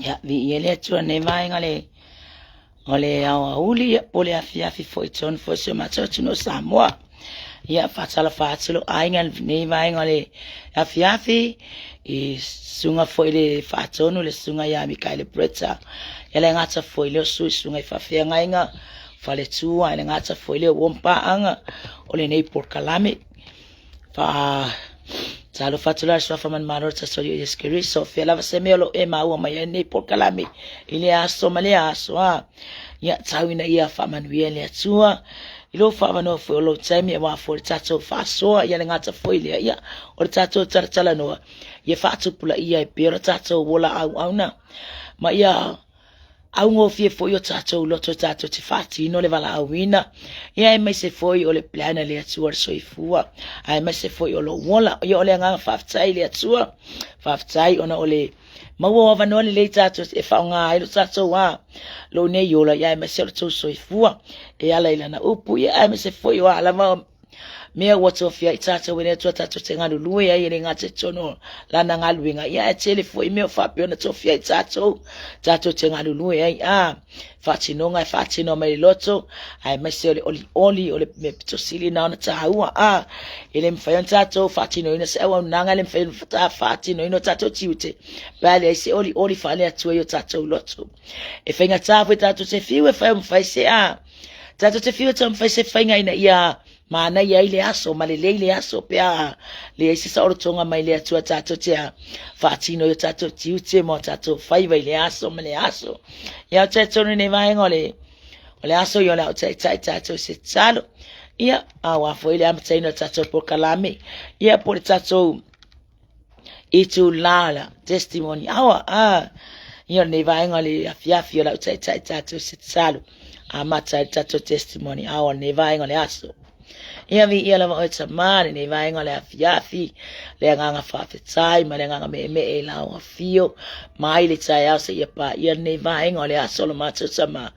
Ya vi ele tu ne mai ngale au uli pole afia fi foi ton foi se macho tu no Samoa. Ya fatala fatalo aingan ne mai ngale afia fi i sunga foi le fatonu le sunga ya Mikael Bretta. Ele ngata foi le sunga fa fia ngainga fale tua ele ngata foi le wompa anga ole nei por kalame fa Talo fatula so fa man maro ta so yeskiri so fe la se melo e ma o mai nei por kalame ile aso male aso ya tawina ia fa man wiele atua ilo fa mano fo lo temi wa fo tato fa so ya ngata fo ile ya o tato tartala no ye fa tu pula ia e pero tato wola au na ma ia au ngo fie foi o tato loto tato ti fati no le vala awina ia e mai se foi o le plana le atua so ifua ai mai se foi o lo wola ia o le nga faftai le atua faftai ona ole maua wa no le tato e fa nga ai lo tato wa lo ne yola ia e mai se so ifua e ala ila na upu ia e mai se foi o ala ma mea wato fia itata wene tu tato tenga lulu ya ile ngate tono lana ngaluinga ya tele foi meo fapio na to fia itato tato tenga lulu ya fatino ngai fatino mai loto ai mesele oli ole me tosili na na taua ile mfayo tato fatino ina se wa nanga le mfayo fatino ina tato tiute bale se oli fale atu yo tato loto e fenga tafu tato se fiwe fa mfaise tato te fiwe to mfaise fenga ina ya mana ia ile aso malele ile aso pea le sisa orotonga mai le atua tato tia fatino yo tato tiute mo tato faiva ile aso male aso ya tato ne vai ngole ole aso yo la tato se tsalo ia awa fo ile am taino tato por kalame ia por tato itu lala testimony awa yo ne vai ngole afia la tato se tsalo amata tato testimony awa ne vai ngole aso ia vi ia lava o tsamani ne vai ngale afiafi le nganga fafetai ma le nganga me e la o fio mai le tsai asa ia pa ia ne vai ngale asolo mato tsama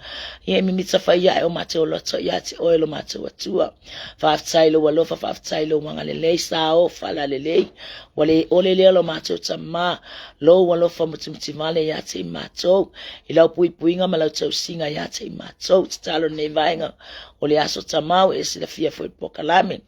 ia mi mitsa fa ia o mato loto ia te oilo mato atua fafetai lo walo fafetai lo ngale le sa o fala le wale ole le lo mato tsama lo walo fa mutimtimale ia te mato ila pui puinga ma tau singa ia te mato talo ne vai ngale ole aso tamau e se fia foi pokalame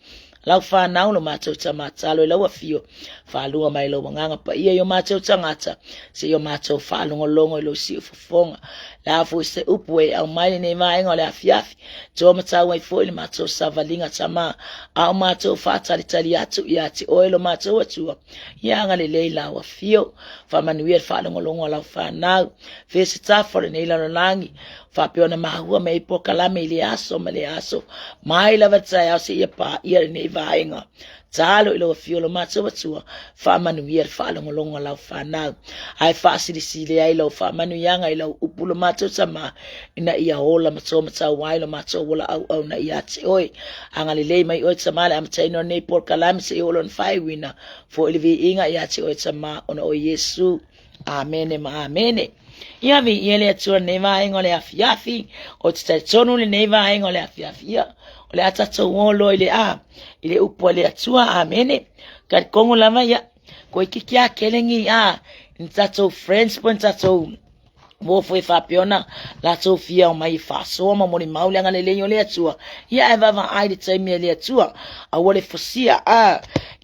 lau fa nau no matou tamatalo lau afio fa lunga mai lo nganga pa ia yo matou tangata se yo matou fa lunga longo lo si fofonga la fo se upwe au mai ne mai ngole afiafi to matau ai foi le matou savalinga tama au matou fa tali atu ia ti oilo matou atu ia ngale leila afio fa manuel fa lunga longo lau fa nau fe se ta for ne ila langi fa peona mahua mai pokalame ile aso male aso mai lava tsaya se ia pa ia ne vainga talo ilo fiolo matso watua fa manu yer fa longo la fa na ai fa sile ai lo fa manu yanga ilo upulo matso sama ina ia hola matso wailo matso wala au na ia te oi angale le mai oi sama am taino ne por kalam se olon fai wina fo ilvi inga ia te oi sama ona o Yesu amene ma amene ia vi ele atua ne vai ngole afiafi o te tonu ne vai ngole afiafi ole atato wolo ile upo le atua amene ka kongo lama ya ko ikikia kelengi ntato friends pon tato mo foi fa piona la sofia o mai fa so ma moni maule ngale le le atua ya eva va ai de time le atua a wole fosia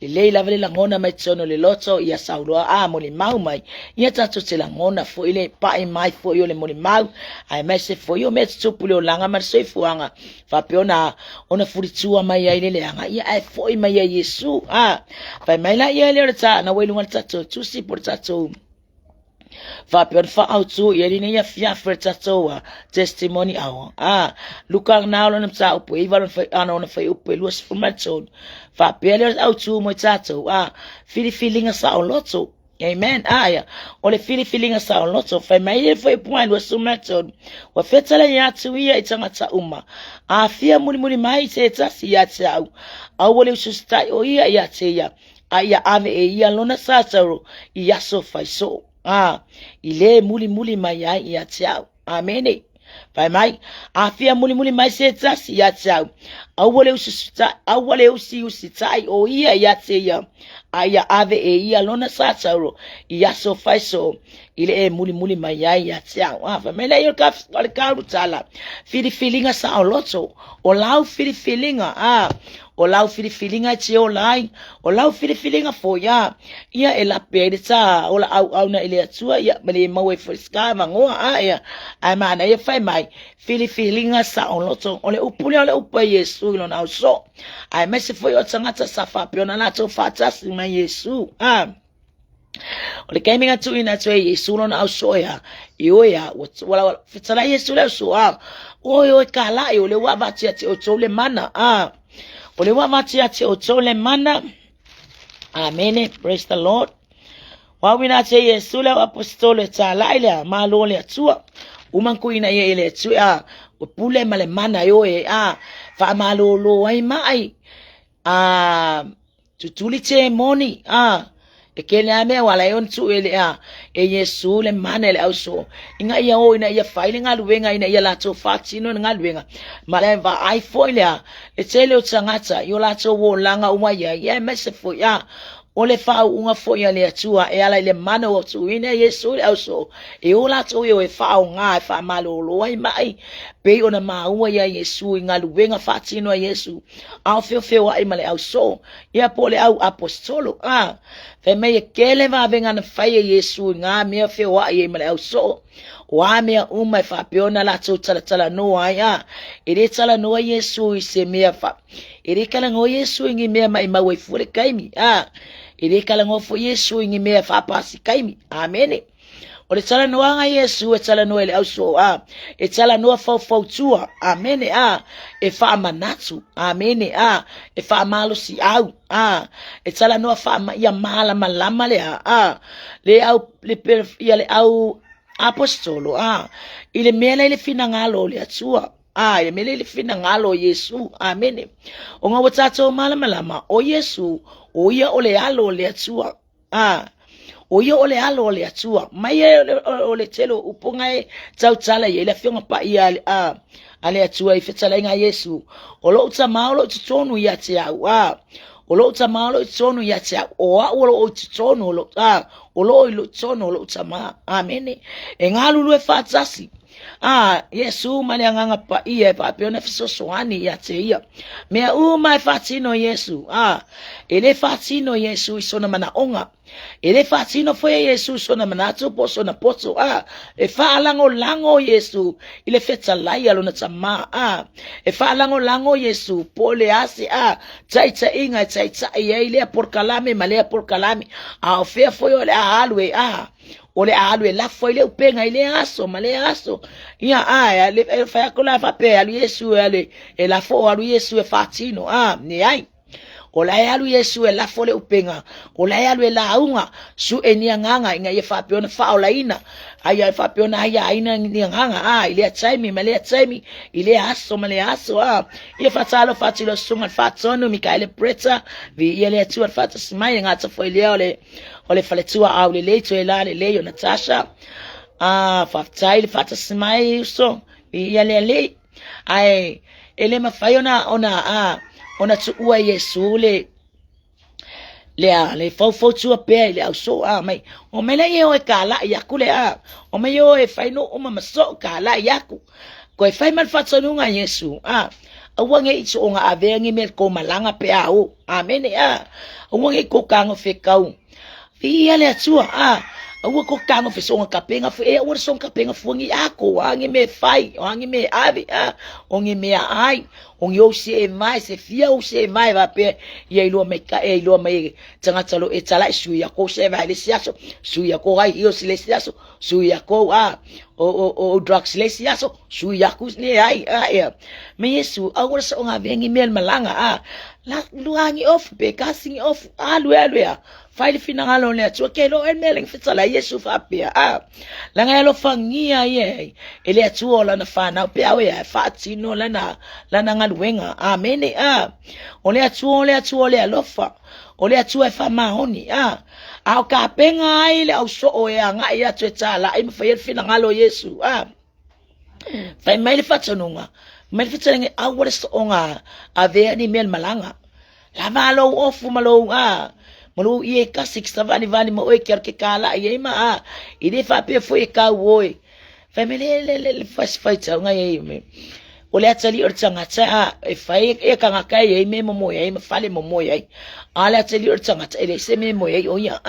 le la vele la ngona mai tsono le loto ya saulo moni mau mai ya tato te la ngona fo ile pa mai fo yo le moni mau ai mai se fo yo met so pulo langa mar se fuanga fa piona ona furitua mai ai le anga ya ai fo mai ya Yesu fa mai la ya le ta na welu tato tu si por tato fa pion fa autu yeli ne ya fia fertatoa testimony awa luka na lo namsa upo ivalon fa ana fa upo luas fumatson fa pion autu mo tato feeling sa loto amen aya ole feeling sa loto fa mai fa point was fumatson wa fetala ya tuia itangata uma afia muli mai se tasi ya tsau awole sustai o ya tseya aya ave ya lona sasaro ya so fa so ile muli mai ai ya tiao amene Pai mai afia muli mai se tasi ya tsau. Awale usitai o ia ya te ia. Aya ave e ia lona sa tsauro. Ia so fai so. Ile e muli mai ya tsau. Fa mele yo ka ole ka rutala. Fili filinga sa o loto. O lau fili filinga o lau filifilinga te o lai, o lau filifilinga fo ia e la pere ta, o la au na ile atua, ia mele maue friska, mangoa ia, ai mana ia fai mai, filifilinga sa o loto, o le upule o le upa Yesu, ilo na uso, ai mese foi o tangata sa fapiona na to fatasi ma Yesu, o le kaiminga tu ina tu Yesu lo na uso ia, ia, wala fitala Yesu le uso, o kala o le wabati ati o tole mana, ole wa mati ate o tole mana. Amen. Praise the Lord. Wa wina te Yesu le apostole ta laile ma lo le atua. Uman ku ina ye le atua. O pule male mana yo fa ma lo ai mai. Tutuli te moni e kele ame wala yon tu ele e Yesu le mana le auso inga ia o ina ia faile nga luenga ina ia lato fatino nga luenga mala va ai foile e tele o tangata yo lato wo langa uma ia mese fo ole fa unga fo le atua e ala le mana o tu ina Yesu le auso e o lato yo e fa nga fa malo lo ai mai pe ona ma ua ia Yesu nga luenga fatino Yesu au feo ai male auso ia pole au apostolo fe me kele va venga na fai Yesu nga me feo ai male auso wa me uma fa peona la tala no aya ere tala no Yesu se me fa ere kala ngo Yesu ngi me mai mawe fure kaimi ere kala ngo fo Yesu ngi me fa pasi kaimi amen. O le tala noa nga Yesu e tala noa ele auso e tala noa fau tua amen e fa manatu amen e fa malo si au e tala noa fa ia mala malama le au le au apostolo ile mele ile fina ngalo le atua ile mele ile fina ngalo Yesu amen. O nga watato malama o Yesu o ia ole alo le atua o yo ole alo ole atua mai ole telo upunga tau tala ye le fionga pa ia ale atua I fetala nga Yesu o lo uta maolo tonu ya te o lo uta maolo tonu ya te o lo tonu lo o lo tonu lo uta ma amen e ngalu e fatasi Yesu mali nganga pa ia pa peona fisosoani ya te ia me mai fatino Yesu ele fatino Yesu sona mana onga ele fatino foi Yesu sona manato poso na poso e fa lango Yesu ile feta lai alona tama e fa lango Yesu pole asi tsaitsa inga tsaitsa ile por kalame male por kalame fe foi ole alwe ole alwe la foi le upenga ile aso male aso ia le fa kola fa pe ali Yesu ale e la fo alu Yesu e fatino ni ai ola alu Yesu e la fole upenga ola alu e la unga su e ni nganga inga ye fa peona fa ola ina ai fa peona ai ina ni nganga ile tsaimi male tsaimi ile aso male aso ye fatalo fatilo sunga fatono Mikael Preta vi ile tu fata smile ngata fo ile ole faletua au le leito e la le leo Natasha fataile fata smile so vi ile le ai ele mafaiona ona tu ua Yesu le fau tua pe le au so mai o mele yo e kala ya kule o me yo e fai no o mama so kala ya ku ko e fai mal fatso nga Yesu awange itso nga avengi mel ko malanga pe amen awange ko kango fe kau fi ale atua awa ko kango fe songa kapenga fe awa songa kapenga fungi ako wangi me fai wangi me ave ongi me ai ongi o se mai se fia o se mai va pe ye lo me ka e lo me tanga talo e tala su ya ko se va le siaso su ya ko ai o se le siaso su ya ko o drugs le siaso su ya ku ne ai me Yesu awa songa vengi mel malanga la luangi off be casting off alu faile fina ngalo le tu ke lo elmele fitala Yesu fa pia la ngalo fangia ye ele tu ola na fana pia we fatino lana ngaluenga amen ole atu ole alofa ole atu e fa mahoni au ka penga ile au so o ya nga ya tu tala im fa fina ngalo Yesu Fai mai le fatanunga. Mai le fatanunga awale sa onga a vea ni mel malanga. La malo ofu malo Malu ie ka 6 vani mo e ker ke kala ie ma ide fa pe foi ka woi. Fai mai le fatanunga ie me. O le atali o tangata e fai e ka ngaka ie me mo ie me fale mo ie. Ale atali o tangata ele se me mo ie o ia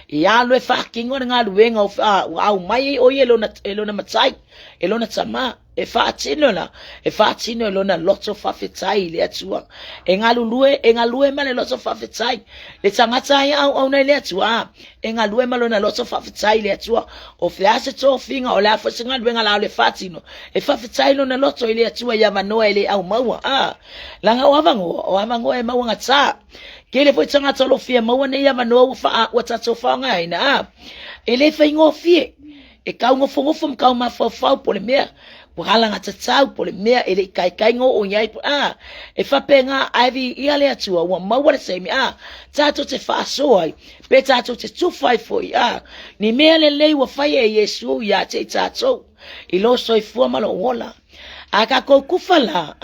ia lo fa kingo nga luenga o au mai o ie lo na matai elo na tama e fa atino lo na loto fa fetai le atua e ngalue male loto fa fetai le tangata ia au na le atua e ngalue malo na loto fa fetai le atua o fiase to finga o la fa singa luenga la le fatino e fa fetai lo na loto ile atua ia manoa ile au maua langa o avango e maua ngata kele foi tangata lo fia maua ne ia manoa fa o tato fa nga ina ele fa ingo fie e kau ngofo mkau mafau pole mea Wahala ngata tau pole mea ele kai ngo o nyai e fa penga aivi iale atua wa mawale se mi tato te fa soai pe tato te tu fai foi ni mea le wa fai e Yesu ya te tato I lo soi fua malo wola aka ko kufala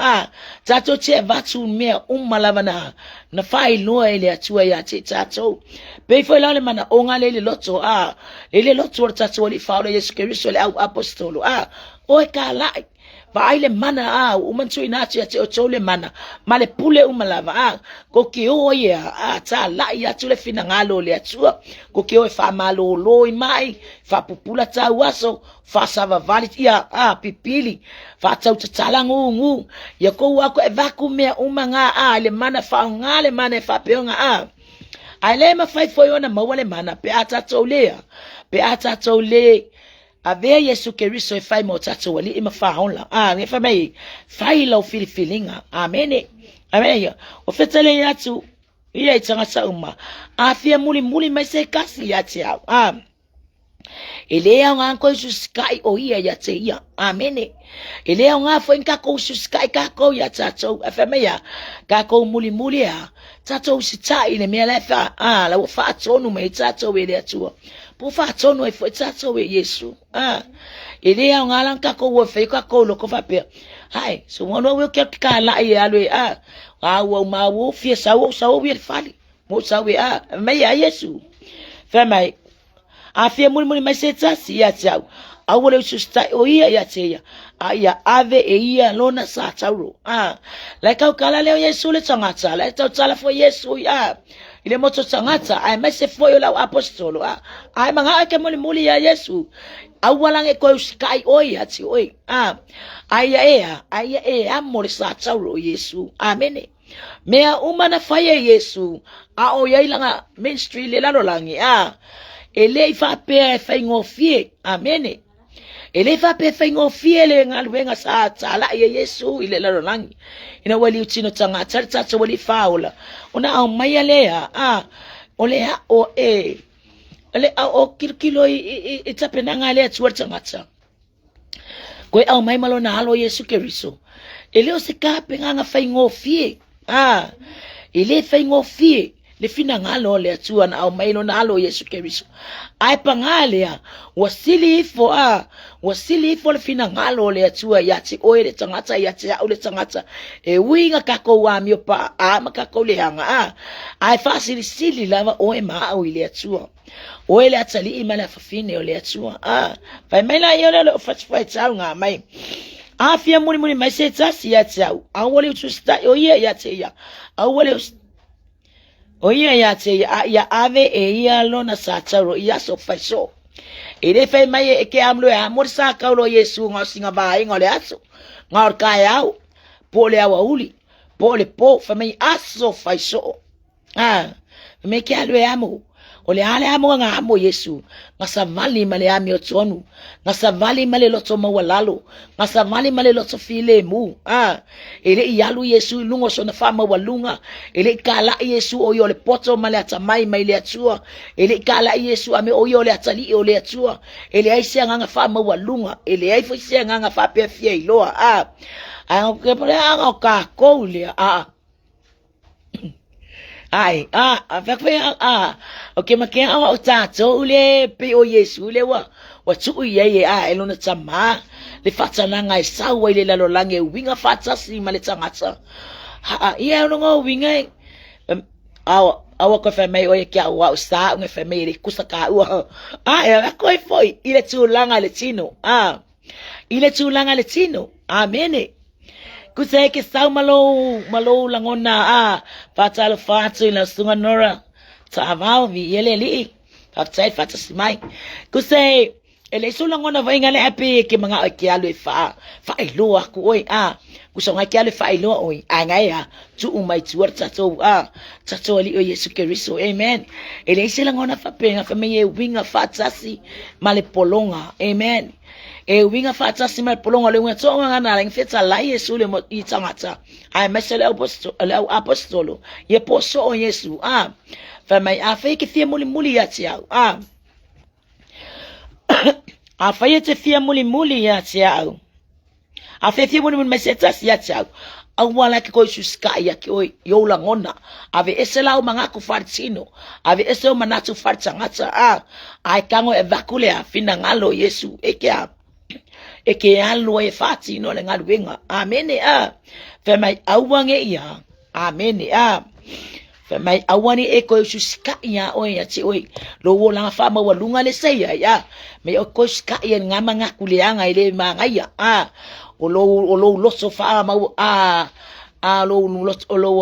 tato te vatu mea malavana na fai loa ele atua ya te tato pe foi la le mana onga le loto le loto tato li fa Yesu Kristo le au apostolo Oi ka lai va ai le mana umantu inachi ate o tole mana male pule umalava ko ki o ia ta lai atu le fina ngalo le atua ko ki o fa malo loi mai fa pupula ta waso fa sava valit ia pipili fa tau tatala ngu ya ko wa ko e vaku me umanga le mana fa ngale mana fa peonga ai le ma fai foi ona mawale mana pe ata tole Avea Yesu Kristo e fai mo tato wali ima faonla. Ne fa mai fai la filifilinga. Amen. Amen. O fetele yatu ia itanga sa uma. Afia muli mai se kasi yati au. Elea nga ko suskai o ia yate ia. Amen. Elea nga fo inka ko suskai ka ko ya tato. Afa mai ka ko muli tato sita ile me la fa la fa tonu mai tato we le tua. Po fa tono e foi tato we Yesu ele a ngalan ka ko wo fe ka ko lo ko fa pe hai so wono we ke ka la e alo wo ma wo fie sa wo we fali mo sa we me ya Yesu fa mai a fie muli mai se tasi ya tau a wo le susta o ia ya te ya ave e ia lona sa tauro la ka kala le Yesu le tangata la ta tala fo Yesu ile moto tangata ai mai se foi la apostolo ai manga ke muli ya Yesu awalang e ko sky oi ati oi ai amor sa tauro Yesu amen mea umana faya Yesu o ya ilanga ministry le lalo langi ele fa pe fa ngofie amen ele fa pe fa ngofie le ngalwenga sa tala ye Yesu ile lalo langi ina wali utino tangata tata wali faula ona au mayalea ole ele o kirkilo itapena ngale atsuarta ngata ko au mai malo na halo Yesu Kristo ele o se kape nga fa ngofie ele fa ngofie le fina ngalo le atua na au mai lo na halo Yesu Kristo ai pangalea wasili fo le fina ngalo le atua yati oile tangata yati ole tangata e winga kako wa mio pa makako le hanga ai fasili sili lava o ma au ile atua o ele atali imala fafine ole atua pa mela yole lo fatfai tsau nga mai afia muni mai se tsasi ya tsau awole usta o ye ya tsia awole oye ya te ya ave e ia lona sa taro ia so faiso ele fai mai ke amlo ya amor sa ka lo Yesu nga singa bai ngole aso ngor kai au pole awa uli pole po fa mai aso faiso me ke alo amo ole ale amo nga amo Yesu nga savali male ami otonu nga savali male loto mawalalo nga savali male loto file mu ele ialu Yesu lungo so na fama walunga ele kala Yesu o yole poto male atamai maile atua ele kala Yesu ame o yole atali ole atua ele aisi nga fama walunga ele ai foisi nga fa pe fie iloa ke pole nga ka koule ai afakwe okay makia o tato ule pe o Yesu le wa tu ye elona tama le fatana ngai sau ile la lo lange winga fatsa si male tangata ha ia no ngo winga awa ko fa mai o kia wa sa nge fa mai le kusaka u ya ko foi ile tu langa le tino ile tu langa le tino amene kusai ke sau malo langona fatala fatu la sunga nora ta mau vi ele li fatsai fatasi mai kusai ele so langona va ingale happy ke mga kia le fa ilo aku oi kusonga kia le fa ilo oi ngai tu umai tu tato ali o Yesu Kristo amen ele se langona fa penga fa me winga fatsasi male polonga amen winga fatasi male polonga le winga tonga na la feta la Yesu le mo itangata ai mesele apostolo ye poso o Yesu fa mai afa ke fie muli ya tia afa ye te fie muli ya tia afa fie muli meseta ya tia awala ke ko suska ya ke o yo langona ave esela o manga ku fartino ave esela manatu fartangata ai kango evakule fina ngalo Yesu eke alo e fati no le ngalu wenga amen fe mai awange ia amen fe mai awani e ko suska ya o ya ti oi lo wo la fa ma walunga le seya ya me o ko ska ya ngama ngakuleanga ile manga ya o lo so fa ma lo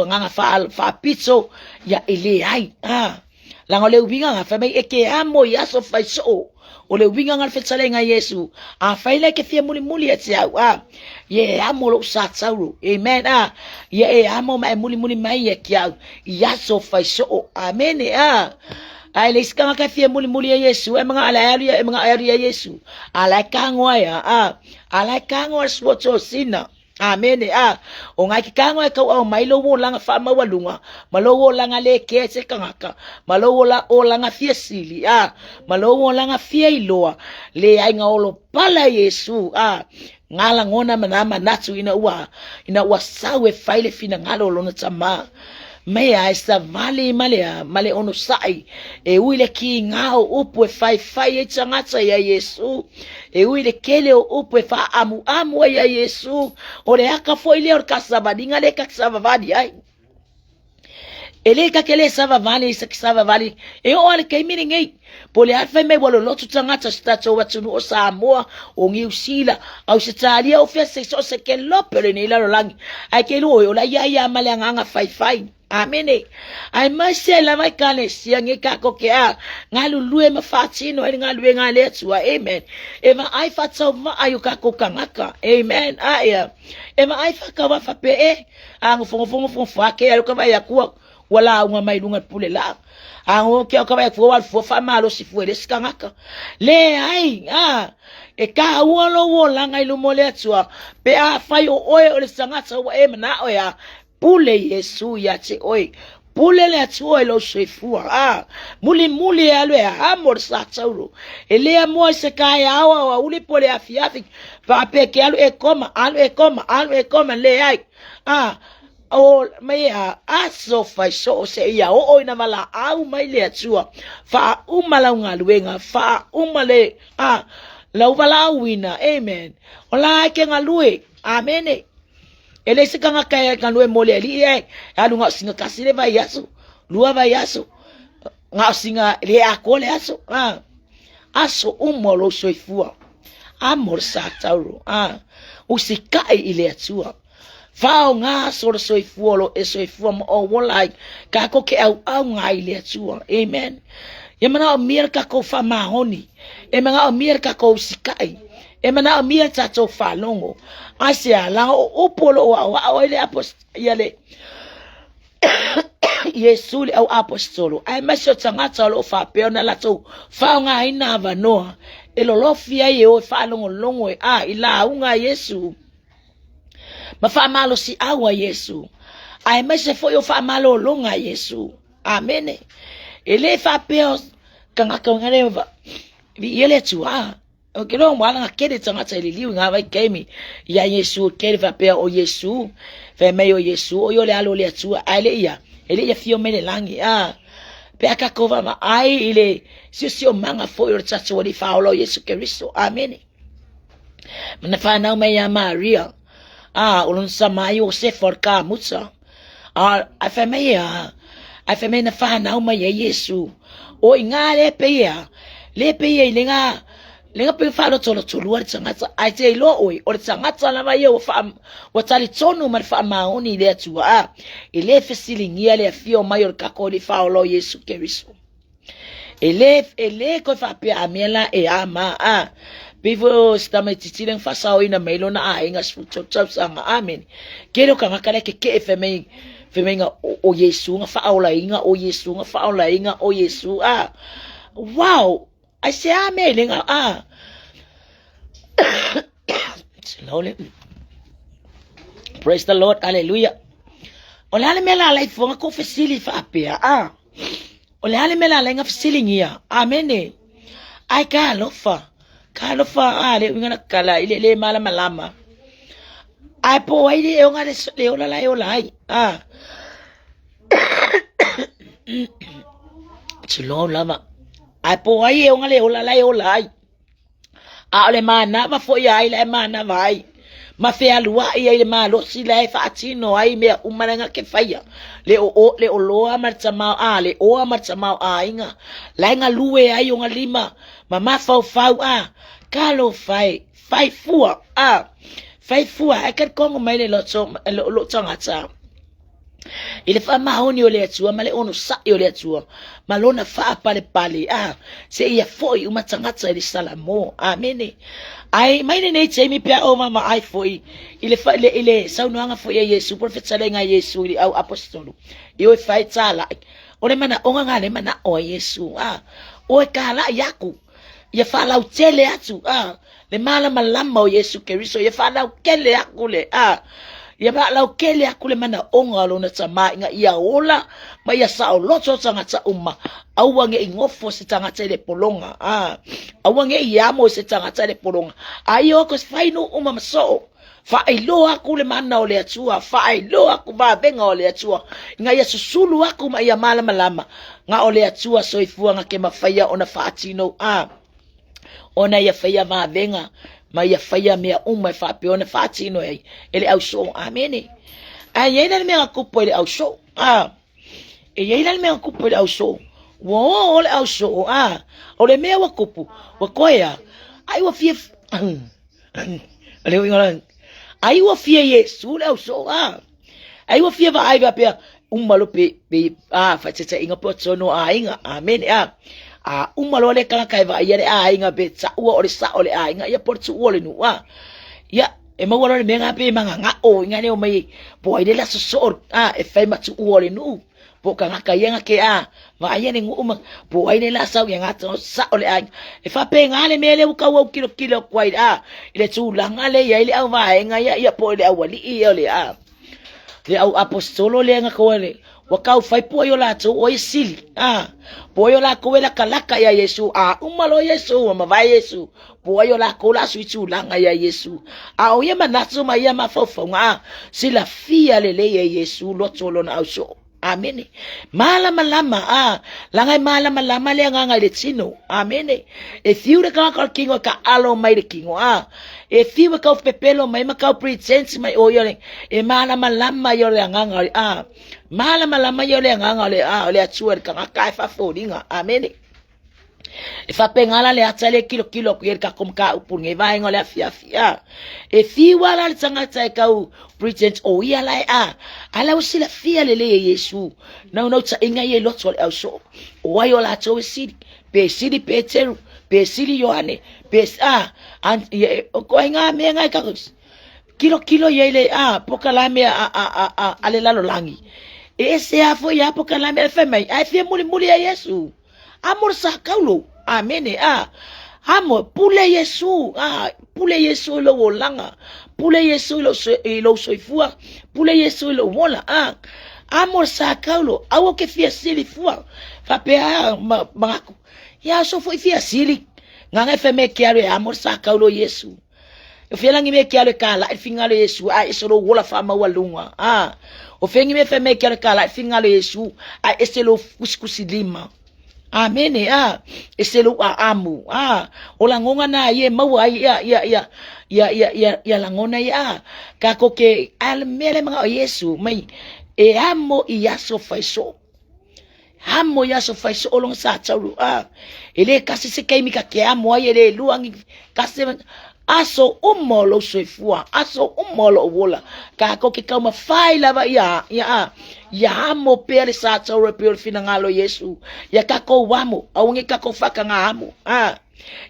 nganga fa pizzo ya ile ai la ngole ubinga fa mai eke amo ya so fa so o le winga ngal fetsale nga Yesu faile ke fie muli eti ye amo lo sa tsauru amen ye amo mai muli mai ye kia ya so fa so amen ai le ska ka fie muli ya Yesu mga ala ya Yesu ala kangwa ya ala kangwa swoto sina amen o ngai ki kangwa ka o mai lo wo langa fa ma walunga malo wo langa le ke se kangaka malo wo la o langa fie sili malo wo langa fie iloa le ai ngolo pala Yesu ngala ngona manama natu ina wa sawe faile fina ngalo lona tama me ai sa male ono sai wile ki ngao upwe fai e tangata ya Yesu wile kele upwe fa amu ya Yesu ore aka foile or kasabadinga le kasabadi ai ele ka kele savavali sakisavavali o ale kai miringai pole alfa me bolo lotu tangata stato watunu o Samoa o ngi usila au sitalia o fese so se ke lopere ni la langi ai ke lo o la ya malanga fai amene ai masela mai kale siange ka ko ke ngalu lue mafatino ai ngalu ngale tsua amen ema ai fatso ma ayu ka ko kangaka amen aya ema ai fa ka wa fa pe ang fongo fa ke ayu ka ba ya ku wala unga mai lunga pule la ango ke ka ba fo wal fo fa malo si fo le skangaka le ai e ka wo la ngai lu mole tsua pe fa yo o le sangata wa emna o ya pule Yesu ya te oi pule le atuo lo sefua muli alwe amor sa tauro ele amo se kai awa wa uli pole afiafi pa peke alu e koma le ai o mai aso fai so se ia o ina mala au mai le atua fa umala ngaluenga fa umale la ubala wina amen ola ke ngalue amen ele se kanga kaya kanue mole ali alu nga singa kasile vai yaso lua vai yaso nga singa le akole yaso aso umolo soifua amor satauro usikai ile atua fao nga soifua lo soifua mo wolai ka ko ke au nga ile atua amen yamana Amerika ko fa mahoni emanga Amerika ko usikai emana mia tato falongo asia la opolo wa ile yale Yesu le au apostolo ai masho tangata lo fa peona la to fa nga ina vanoa elolofia ye o fa longo ila unga Yesu mafa malo si awa Yesu ai masho fo yo fa malo longa Yesu amene ele fa peos kanga ngare yele tu o que não wala ngakede tangata ililiu ngava kemi ya Yesu kele va pe o Yesu fe me o Yesu o yo le alo le tu ale ya ele ya fio mele langi pe akakova ma ai ile sio manga fo yo tsacho di faolo Yesu Kristo amen Menafana mai Maria. Ulun sama Yosef ka mutsa. Afa mai afa mai nafana mai Yesu. O ingale pe ya. Le pe ye lenga pe fa lo tolo tolo tsanga ai te lo oi o tsanga tsala mai o fa o tali tonu mar fa maoni le tua. Ele fesilingia le fio maior ka ko di fa lo Yesu Kristo. Ele ko fa pe amela e ama Bivo stama titilang fasao ina mailo na inga sputsop sanga amen. Kero ka makala ke femei nga o Yesu nga faula inga o Yesu nga faula inga o Yesu wow I say amen nga slowly praise the Lord hallelujah. Olale mela lai fonga ko fesili fa apea olale mela lai nga fesili ngia amen ai ka lofa le ngana kala ile mala malama ai po ai le ngana le ola lai chilo lama ai po ai ngana le ola lai ole mana ba fo ya ile mana vai ma fe alua ile ma lo si lai fa atino ai me umana ke faya le o lo amartama le o amartama inga la nga luwe ai nga lima mama fau kalo fai fua ai kan kongo mai le lo tsanga tsa ile fa mahoni ole atua male ono sa ole atua malona fa pale se ia foi uma tangata ile salamo amen ai mai ne tse mi pia o mama ai foi ile fa ile saunoanga foi Yesu profeta lenga Yesu ile au apostolo io fai tsala ore mana onga ngale mana o Yesu o kala yaku ia fa lau tele atu le mala malama o Yesu Kristo ia fa lau kele akule ia ba lau kele akule mana onga lona tama inga ia ola ma ia sa o loto tanga ta awange ingofo se tanga tele polonga awange iamo se tanga tele polonga ayo ko faino maso fa ilo aku le mana ole atua fa ilo aku ba benga ole atua nga ia susulu aku ma ia mala malama nga ole atua soifua nga ke mafaya ona fatino ona ia faya ma venga ma ia faya mea fa pe ona fatino ai ele au so amen ai ele me akupo ele au so ele me akupo ele au so wo ole au so ole me akupo wakoya ai wa fie ale ngala ai wa fie Yesu le au so ai wa fie va ai va pe umalo pe fa tsa inga potsono inga amen umalo le kala kai va yere inga be tsa o le sa ole inga ya portsu ole nu ya e ma wala me nga pe manga o inga ne o mai po ide la so e fai ma tsu ole nu po ka nga yenga ke va yene ngu po ide la sa yenga tso sa ole e fa pe nga le mele u ka wo kilo kwai ile tsu la nga le ya ile au va inga ya po ile awali ile le au apostolo le nga ko le wakau fai po yo la tso o isili po yo la ko la kalaka ya Yesu umalo Yesu ma va Yesu po yo la ko la suitu la nga ya Yesu o ye manatso ma ya mafofo sila fia le ya Yesu lo tsolo na auso amen mala malama la ngai mala malama le nga le tsino amen e fiure ka kingo ka alo mai de kingo e fiwe ka pepelo mai ma ka presence mai o yo e mala malama yo le nga mala malama yo le nga le le atsuer ka ka fa fodinga amen e fa pengala le atale kilo ko ka kom ka upunge va ngole afia e fiwa la tsanga tsa ka u presence o ya la ala usila fia le Yesu no tsa inga ye lotso au so o yo la tso sidi pe Petero pe sidi Yohane pe ko inga me nga ka kilo ye le pokalame ale la lo langi e se afo ya pokalame fe mai ai fe muli ya Yesu amor sa kaulo amen amo pule Yesu lo wolanga pule Yesu lo soifua pule Yesu lo wola amor sa kaulo awo ke fia sili fua fa pe mangako ya so foi fia sili nganga fe me kialo amor sa kaulo Yesu o felangi me kialo kala fingalo Yesu isolo wola fa mawalunga o fengi me fe me kialo kala fingalo Yesu isolo kuskusilima Amene eselu amu ola ngonga na ye mau ai ya langona ya ka ko ke al mele mga Yesu mai e amo iaso faiso hamo yaso faiso olong sa chauru ele kasi se kai mika ke amo ai ele luangi kasi aso umolo soifua aso umolo wola ka ko ke kama fai lava ya hamo pele sa chauru pele finangalo Yesu ya kako wamo aunge kako faka ngamo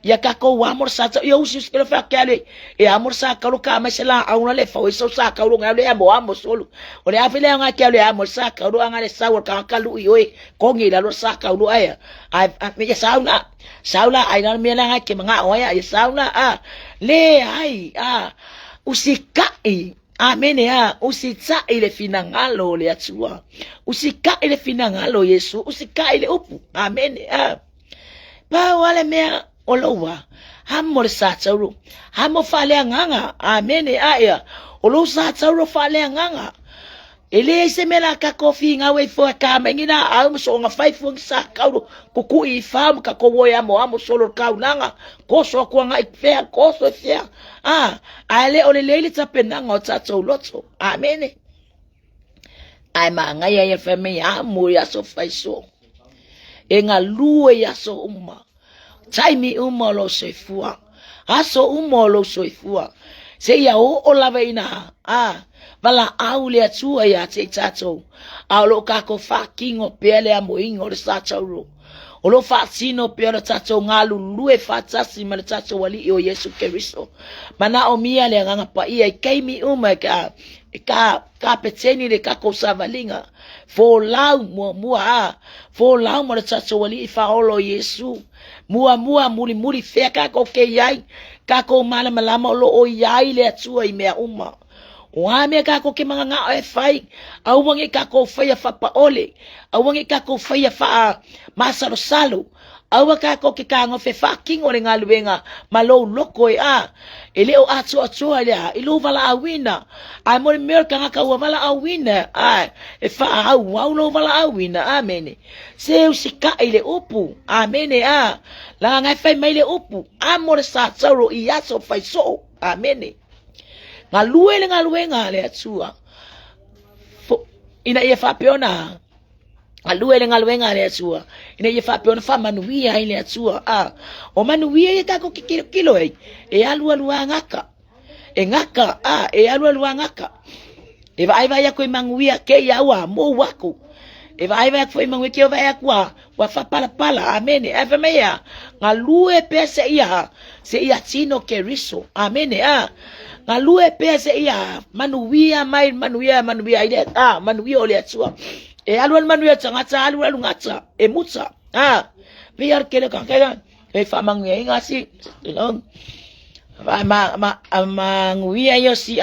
ya kako wamo sa ya usus kele fa kale e amor sa kalu ka masela auna le fa so sa kalu ngale amo solo ole afile nga kale amor sa kalu ngale sa wor ka kalu yoe kongi la lo sa kalu aya me saula ai na me nga ke mga oya ya saula le ai usikai amene usitsa ile finangalo le atua usika ile finangalo Yesu usika ile upu amene ba wale me olowa hamo sa chauru hamo fale nganga amene aya olo sa chauru fale nganga ele se mela ka kofi nga we fo ka mengina so nga 5 sa kauru kuku ifam ka ko woya mo amo solo ka nanga ko so ko nga ikfe ko so fia ale ole lele tsapena nga tsatso lotso amene ai manga ya feme ya mo ya so faiso enga luwe ya so Taimi umolo soifua. Aso umolo soifua. Se ya o lava ina. Bala au le atua ya te tato. Aulo kako fa kingo pele a moingo le sachauro. Olo fa sino pele tato ngalu lue fa tasi ma le tato wali o Yesu Keristo. Mana o mia le nganga pa ia kaimi uma ka peteni le kako savalinga. Fo lau fo lau ma le tato wali fa olo Yesu. Mua muri fea kako ke yai kako malama lo o yai le atua I mea uma o ame kako ke mga nga e fai au wangi kako fai fa paole au wangi kako fai fa masalo salo au kako ke kango fe fucking o nga luenga malo loko ele o atua le ilu vala awina ai mo merka nga ka vala awina e fa au lo vala awina amene se usika ile upu amene la nga fai mai le upu amor sa tsaro iaso fai so amene nga luenga le atua ina ia fa peona nga luenga le atua ina ia fa peona fa manuia ile atua o manuia ia kako kilo e alu ngaka e ngaka e alu ngaka e vai ya ko manguia ke ya wa mo wako e vai ko manguia ke vai kwa wa fa pala amene ave meya nga lue pese ia se ia tino Keriso amene nga lue pese ia manuia ile manuia ole atua e alu manuia tangata alu ngata e mutsa biar kele ka e fa manguia ngasi manguia yo si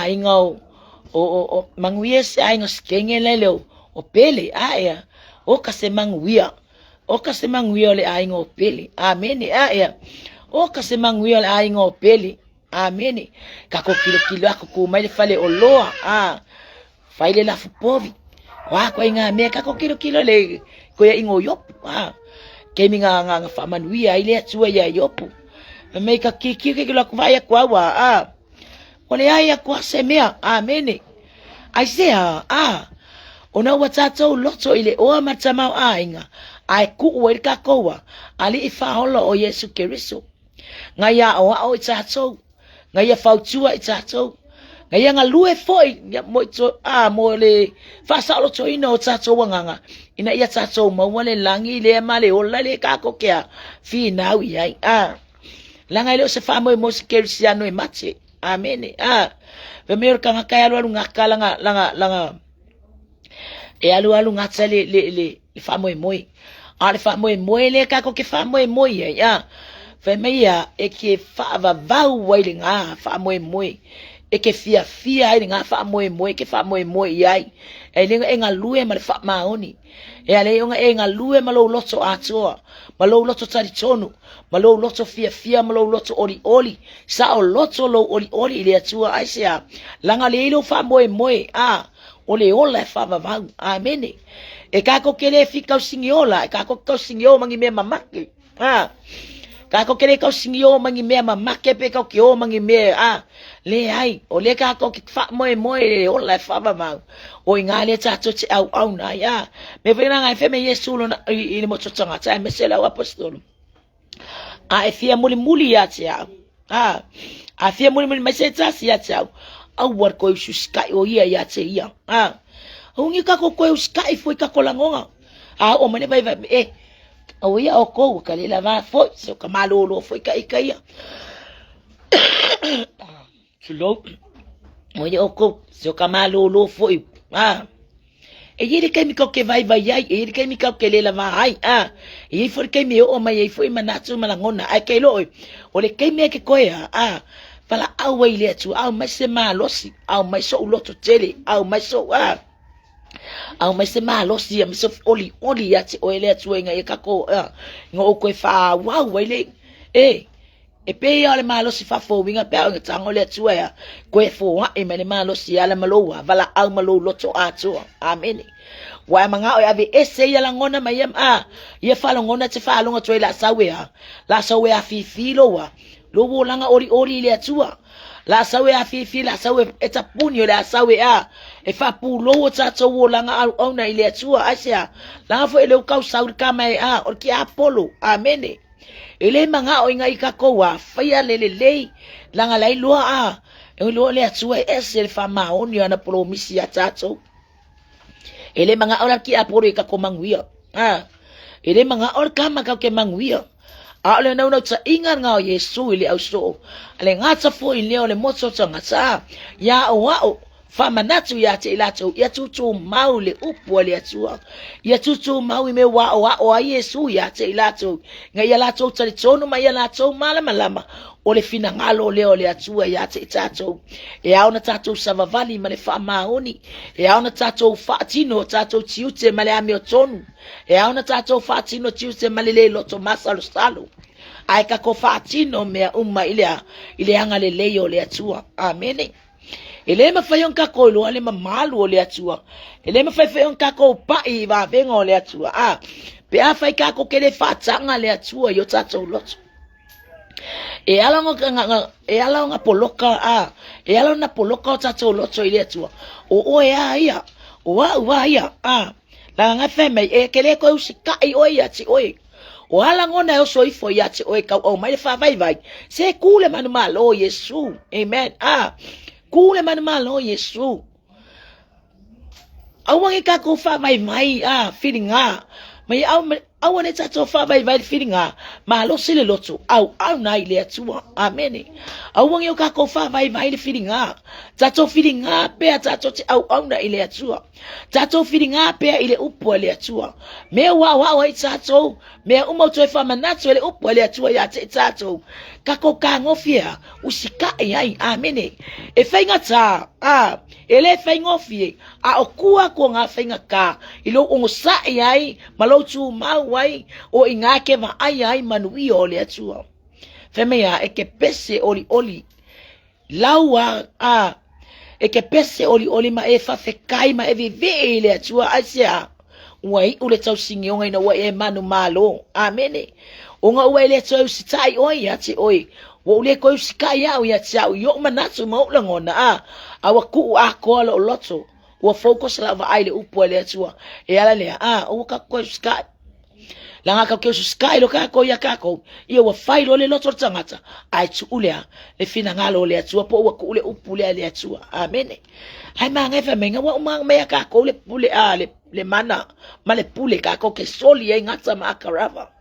ingo o manguia si ingo skenge lelo o pele ya o kase manguia le ingo pele amene o kase manguia le ingo pele amene kako kilo ako ku mai fale o loa faile la fupovi wa ko inga me kako kilo le ko ya ingo yop kemi nga fa manguia ile atua ya yopu me ka kiki ke la vai kwa wa ole ai kwa semea amene Isaiah ona watato loto ile o matama ainga ai ku wer ka kowa ali ifa holo o Yesu Keristo ngaya o tato ngaya fautua tato ngaya ngalue foi ya moito mo le fa salo to ino tato wanganga ina ia tato mo wale langi le male o le ka ko ke fi na wi ai langa ile se fa mo Cristiano e mate amene vemer ka kaya lu ngaka langa e alu ngata le fa mo ale fa mo le ka ko ke fa mo ya vemeia e ke fa va wile nga fa mo e ke fia ile nga fa mo ke fa mo yai e le nga lue ma fa maoni e ale nga lue ma lo loto atoa ma lo loto traditono ma lo loto fia ma lo loto oli sa o loto lo oli ile atua aisia langa le lo fa mo o le ola e whamavau. Amene. E kako kere fi kau singi ola, e kako kau singi o mangi mea mamake. Kako kere kau singi o mangi mea mamake pe kau ki o mangi mea. Le ai, o le kako ki wha moe le ola e whamavau. O i ngā le tātou te au na ia. Me vena ngai wheme Yesu lo i le moto tangata, e mesele au apostolo. E fia muli ya te au. A fia muli mai se tasi ya te au. Au war koe usu skai o ia ya te ia. Ungi kako koe usu skai foi kako langonga. O mane vai vai, o ia o kou, ka le lava foi, se o ka malolo foi ka ika ia. Tulo, o ia o kou, se o ka malolo foi. E ele kai mi kau ke vai vai ai, e ele kai mi kau ke le lava ai. E ele foi kai mi o mai e foi manatu malangona, ai kai loi. O le kai me ke koe Fala au ai le atu, au mai se malosi, au mai so uloto tele, au mai so au mai se malosi, mai so oli ya te o ele atu inga e kako, inga o koe wha wau ai le, e pe ia le malosi fa fo winga pe au tango le atu ya, koe fo wa e mene malosi ala maloa, vala au malo loto atua, amene. Wa manga o ave ese ia la ngona mai ia fala ngona te fa longa toi la sawe a fifilo wa. Lobo langa ori le atua. La sawe a fifi la sawe eta punyo la sawe e fa pu lowo tata wo langa au na ile atua asia. Langa fo ele ukau sauri kama o ki Apollo. Amene. Ele manga o inga ikako wa faya lei langa lai loa e loa le atua ese le fa maoni ana polo misi ya tato. Ele manga ora ki Apollo ikako manguia. Ele manga ora kama ka ke manguia. Ale nau ta inga ngao Yesu ili au so. Ale ngata fo ili o le moto ngata. Ya o famanatu ya te ilato. Ya tutu mau le upu le atua. Ya tutu mau me o a Yesu ya te ilato. Nga ya lato tali tonu ma ya lato malama. O le fina ngalo leo le atua ya te tato. E au na tato savavali ma le wha maoni. E au na tato whaatino tato tiute ma le ame o tonu. E au na tato whaatino tiute ma le loto masalo salo. Ai kako whaatino mea ile anga le leo le atua. Amene. Ele mawhaion kako loa le mamalu o le atua. Ele mawhaion kako pai wa venga o le atua. Pe a whai kako kele whaatanga le atua yo tato loto. E ala nga poloka e ala na poloka o tato loto ile atua. O ia o ia la nga feme e kele ko usika i oia ti oi. O ala ngona o soifo ya ti oi ka o mai fa vai se kule manu malo Yesu. Amen. Kule manu malo Yesu. Awangi ka ko fa vai mai feeling mai au ne tato fa vai feeling malo sile loto au na ile atua. Amen. Awangi ka ko fa vai feeling tato feeling pe tato ti au na ile atua. Tato feeling pe ile upo ile atua. Me wa tato me umoto fa manato ile upo ile atua ya tato. Kako ka ngofia usika ai. Amen. E fainga ta ele fainga fie okua ko nga fainga ka ilo ongosa ai malo tu mau wai o ingake va ai manui ole atua. Femea e ke pese oli laua e ke pese oli ma e fa fekai ma e vive ile atua asia wai ule tau singi onga ina wai e manu malo. Amene. Onga ua ile tau sitai oi ati oi wo ule ko sikai au ya tau yo manatu mo langona awa ku ko lo loto wo focus la va ile upo ile atua e ala le o ka ko sikai langa ka ke sky lo ka ko ya ka ko ia wa fai lo le loto tangata ai tu ulea le fina ngalo le atua po wa ku le upule le atua. Amen. Hai manga fa menga wa umang me ka ko le pule le mana ma le pule ka ko ke soli e ngata ma karava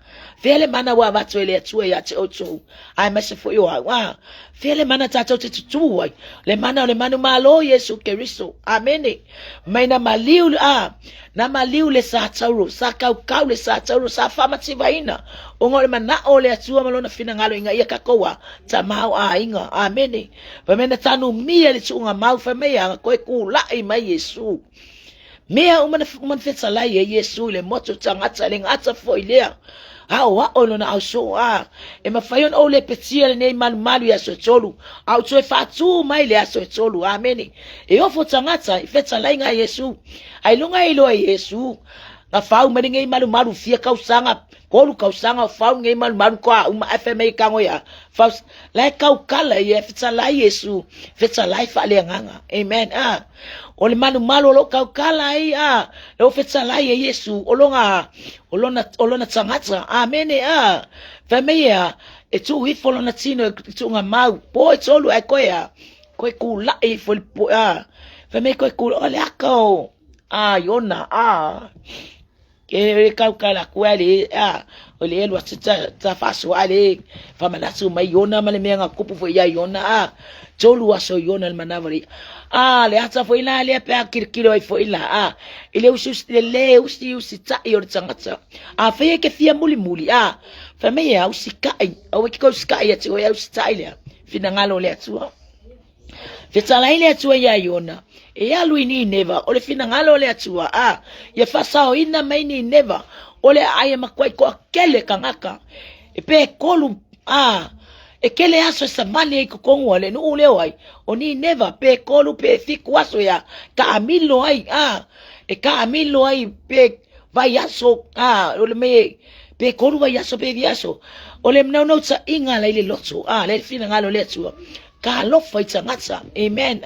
vele mana wa batho le atua ya te oto ai mase fo yo wa vele mana tato te tu le mana malo Yesu Kristo. Amen. Maina maliu na maliu le sa tauro sa kau le sa tauro sa fama tivaina ongo le mana o le atua malona fina ngalo inga ia kakoa ta mau inga. Amen. Pamena tanu mia le tunga mau fa mea ko ku lai mai Yesu mea umana fetsa lai Yesu le moto tangata le ngata fo ilea wa ono na au so e mafai ona o le petia le nei malu ya so tolu au tue fatu mai le so tolu amen e ofo tangata i feta lainga Yesu ai lunga ilo Yesu nga fau mari ngai malu fia kausanga kolu kausanga fau ngai malu ko uma FMA kango ya fau lai kau kala ye feta la Yesu feta lai fa le nganga amen ole malu lo kau kala ai lo feta la Yesu olona tangata amen fa me ya e tu ifo lona tino tu nga mau po tolu ai ko ya ko ku la e fo fa me ko ku ole ako yona ke kau kala kuali ole elo ta faso ale fa malasu mai yona male menga kupu fo ya yona tolu aso yona manavari le ata fo ila le pe kirkilo ai fo ila ile usi ta yo tsangata fe ke fia muli fa me ya usi kai o ke ko usi kai ya tso ya usi ta ile fina ngalo le tsua fetala ile tsua ya yona e ya luini neva ole fina ngalo le tsua ya fasao ina maini neva ole aye makwai ko kele kangaka e pe kolu e kele aso sa mane ko kongwale no ule wai oni neva pe kolu pe fikwaso ya ka amilo ai e ka amilo ai pe vai aso ole me pe kolu vai aso pe viaso ole no tsa inga le lotso le fina ngalo le tsua ka lo fai tangata amen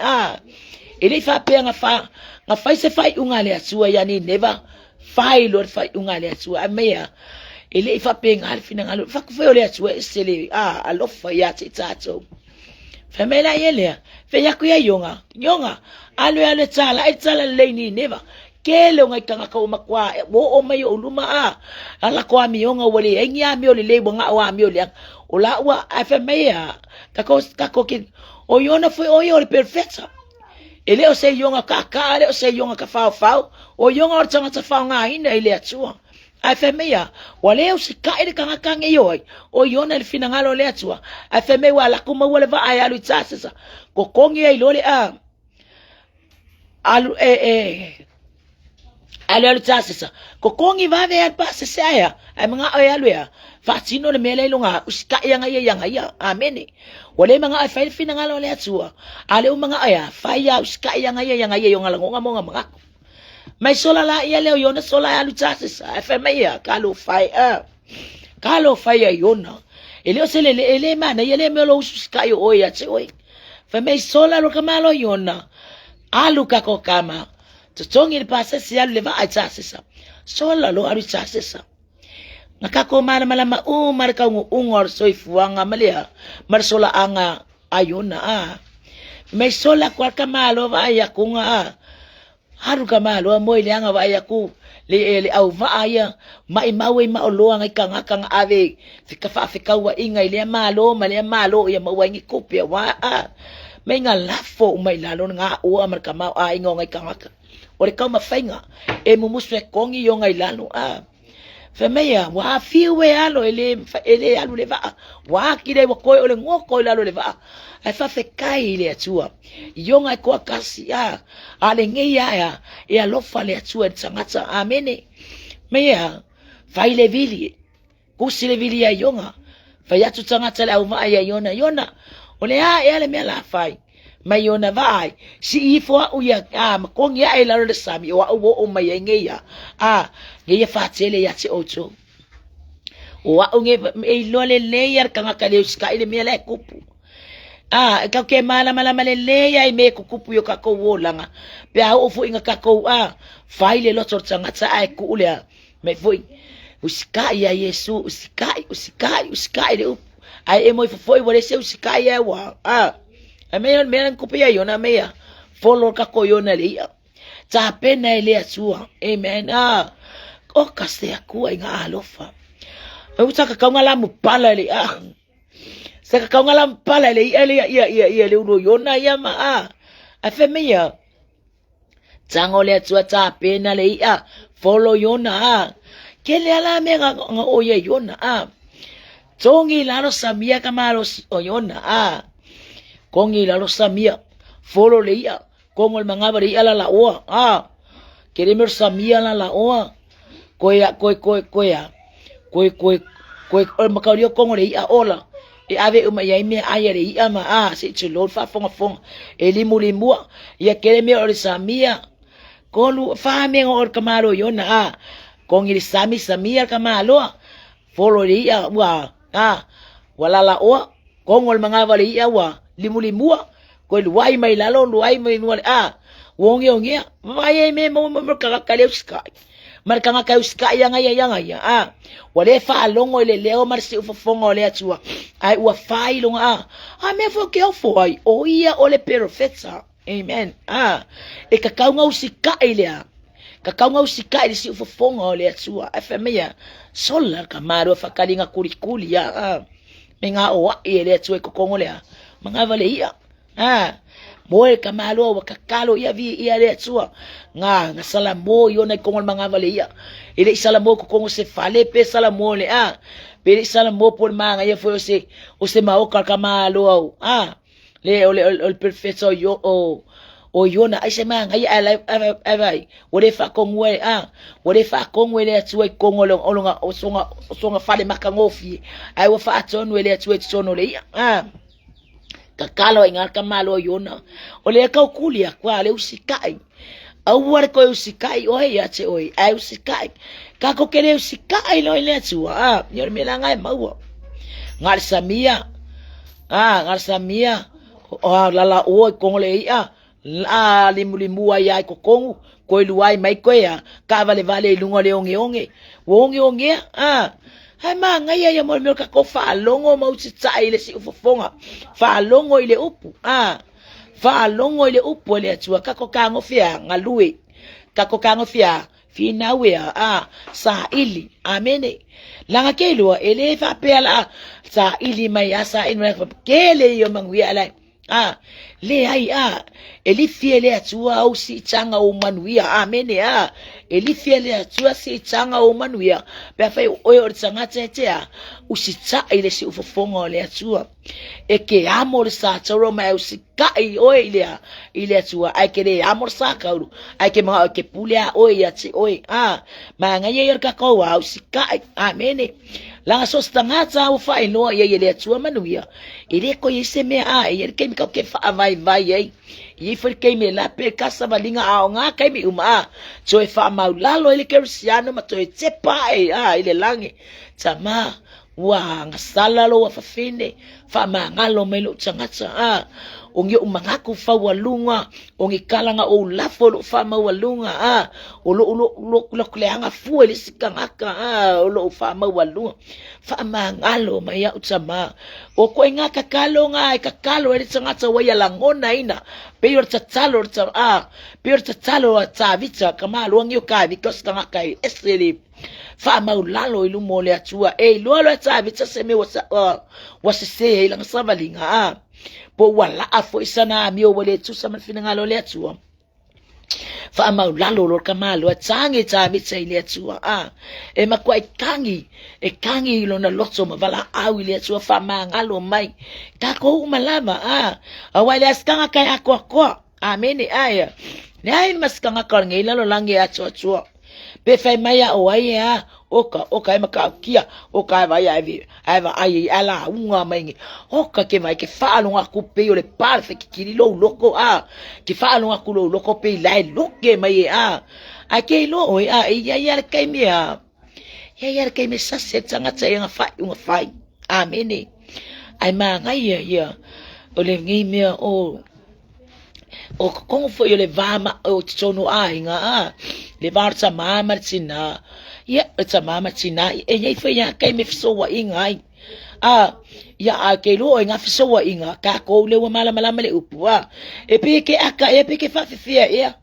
ele fa pe nga fa se fai unga le tsua ya ni neva fai lord fai unga le tsua meya ele fa pe nga fina ngalo fa ku fe le tsua sele a lo fai ya tsato famela yele fe ya ku ya yonga alo tsala ai tsala le ni neva kele ngai kanga ka makwa o mai o luma ala ko ami yonga wole engi ami o le bonga o ami o le ola wa fa meya kako ki o yona foi o yo perfecta ele o se yonga ka ele o se yonga ka fa o yonga o tanga ta fa nga ina ile atua fa meya wale o se ka ile kanga kanga yo o yona le fina ngalo le atua fa me wala kuma wala va ayalu tsasa ko kongi ai lole alu alo tsasa ko kongi va ve pa se saya ai mga ayalu ya fatino le mele longa uska yanga ya amen wale mga ay fina ngalo le atua ale mga aya faya uska yanga yonga lango nga mga mai sola la ya leo yona sola ya lutsasa fma ya kalo faya yona ele osele ele mana yele melo uska yo oya tse fma sola lo kamalo yona alu kako kama totongi le pasa si alu le va atsasa sola lo alu tsasa nakako mana malama marka ungor soifuanga malia marsola anga ayuna mai sola kwa kamalo vaya kunga haru kamalo mo ile anga vaya ku le au vaya mai mawe ma olo anga kanga ave fika wa inga ile malo ya mawangi kopia wa mai nga lafo mai lalo nga o marka ma inga ngai kanga ore kama fainga e mumuswe kongi yo ngai lalo Femeya wa fiwe alo ele alo leva wa kile wa koe ole ngoko alo leva ai fa fekai ile atua yonga ko kasi ale ngeya ya lofa le atua tsangata amene meya fa ile vili kusile vili ya yonga fa ya tsangata la uma ya yona ole ya le mela fai mayona vai si ifo uya makongi ai la le sami wa o mai ngeya ngeya fatele ya tse ocho wa unge e lole leyer kanga kale ska ile mele kupu ka ke mala le ya me kupu yo ka ko wolanga pe a ofu inga ka ko faile lo tsanga tsa ai ku ule me foi uska ya Yesu uska ile ai e moi foi wole se uska ya wa meron kupia yona meya follow ka ko yona le ta pena ile atua amen o kaste aku inga alofa utaka kaungala mupala le saka kaungala mupala le ia le uno yona ya ma afemeya tangole atua ta pena le follow yona kele ala menga oye yona tongi lalo samia kamalo yona kongi la samia folo leia kongo el mangabari ala la oa queremos samia la oa koya koe o makaulia kongo le ia ola e ave uma ia me ai le ia ma se te lo fa fonga e limu ia kele me o le samia kolu fa me o kamalo yona kongi le samia kamalo folo le ia wa wala la o kongo le manga le ia wa limu ko luai mai lalo luai mai wongi vai me mo kale uskai mar kanga ka uskai yanga wale fa longo le leo mar se ufofonga le atua ai wa fai longa me fo ke foi o ia o le perfetsa amen e ka kaunga uskai le ka kaunga uskai le se ufofonga le atua fmia sola ka maro fa kalinga kurikuli menga o le atua ko kongo le manga vale ia moe kamalo wa kakalo ia vi ia le atua nga salamo yo na kongo manga vale ia ile salamo ko kongo se fale pe salamo le pe salamo por manga ia foi o se maoka kamalo le o perfetto yo o yo na ai se manga ia ai o le fa kongo o le fa kongo le atua kongo lo olonga o songa fale makangofi ai wa fa atonu le atua tsono le ia kakalo inga kamalo yona ole ka kulia kwa le usikai au war ko usikai ya che ai usikai ka ko kele usikai lo ile tua yor milanga maua ngal samia la o ko le limu ai ko kongu ko luai mai ko ya ka vale lungo le onge hai manga ia mo ka ko fa longo mo tsai le si ufofonga fa longo ile upu fa longo ile upu le atua ka ko kango fia ngalue ka ko kango fia fina we sa ili amene langa ke lo ele fa pela sa ili mai asa ina kele yo mangu ala le ai eli fiele atua au si tanga o manuia amene eli fiele atua si tanga o manuia pe fa o tsanga tete usitsa ile si ufofonga le atua e ke amor sa tsoro mai usikai o ile atua ai ke le amor sa kauru ai ke ma ke pulia o ya ti o ma nga ye ka ko wa usikai amene la sostangata o fa ino ye le atua manuia ile ko yese me ye ke mi ka ke fa vai ai i foi ke me la pe casa valinga nga kai mi so e fa maulalo ile kersiano ma to e tepa ile langi tama wa ngasala lo wa fafine fa mangalo melo tsangata ongi umangaku fa walunga ongi kalanga o lafo lo fa mawalunga o lo kleanga fu ele sikangaka lo fa mawalunga fa mangalo maya utsama o ko ngaka kalonga kakalo ele tsangata wa ya langona ina peor tsatsalo peor tsatsalo tsavitsa kama lo ngi ka because kangaka esele fa maulalo ilu mole atua lo tsavitsa seme wa se lang savalinga po wala afo isana mi o wale tu sama finangalo le atua fa maulalo lo kamalo tsangi tsavitsa ile atua e makwa kangi lo na lotso mavala au ile atua fa mangalo mai kako malama awale askanga kai akwa amene aya nei maskanga karngela lo langi atua pe fai maya o ai oka maka kia oka vai ai ala unga mai oka ke mai ke falo nga ku pe le parfe ki kiri lo loko ke falo nga ku lo loko pe lai loke mai ke lo ya kai me ya kai me sa se tsanga tsanga fai amene ai ma ngai ya ole ngi me o como foi le vama o tsono ainga le varsa mama tsina ya tsa mama tsina e nei foi ya kai me fiso wa ingai ya ke lo nga fiso wa inga ka ko le wa mala le upu e pe ke fa fia ya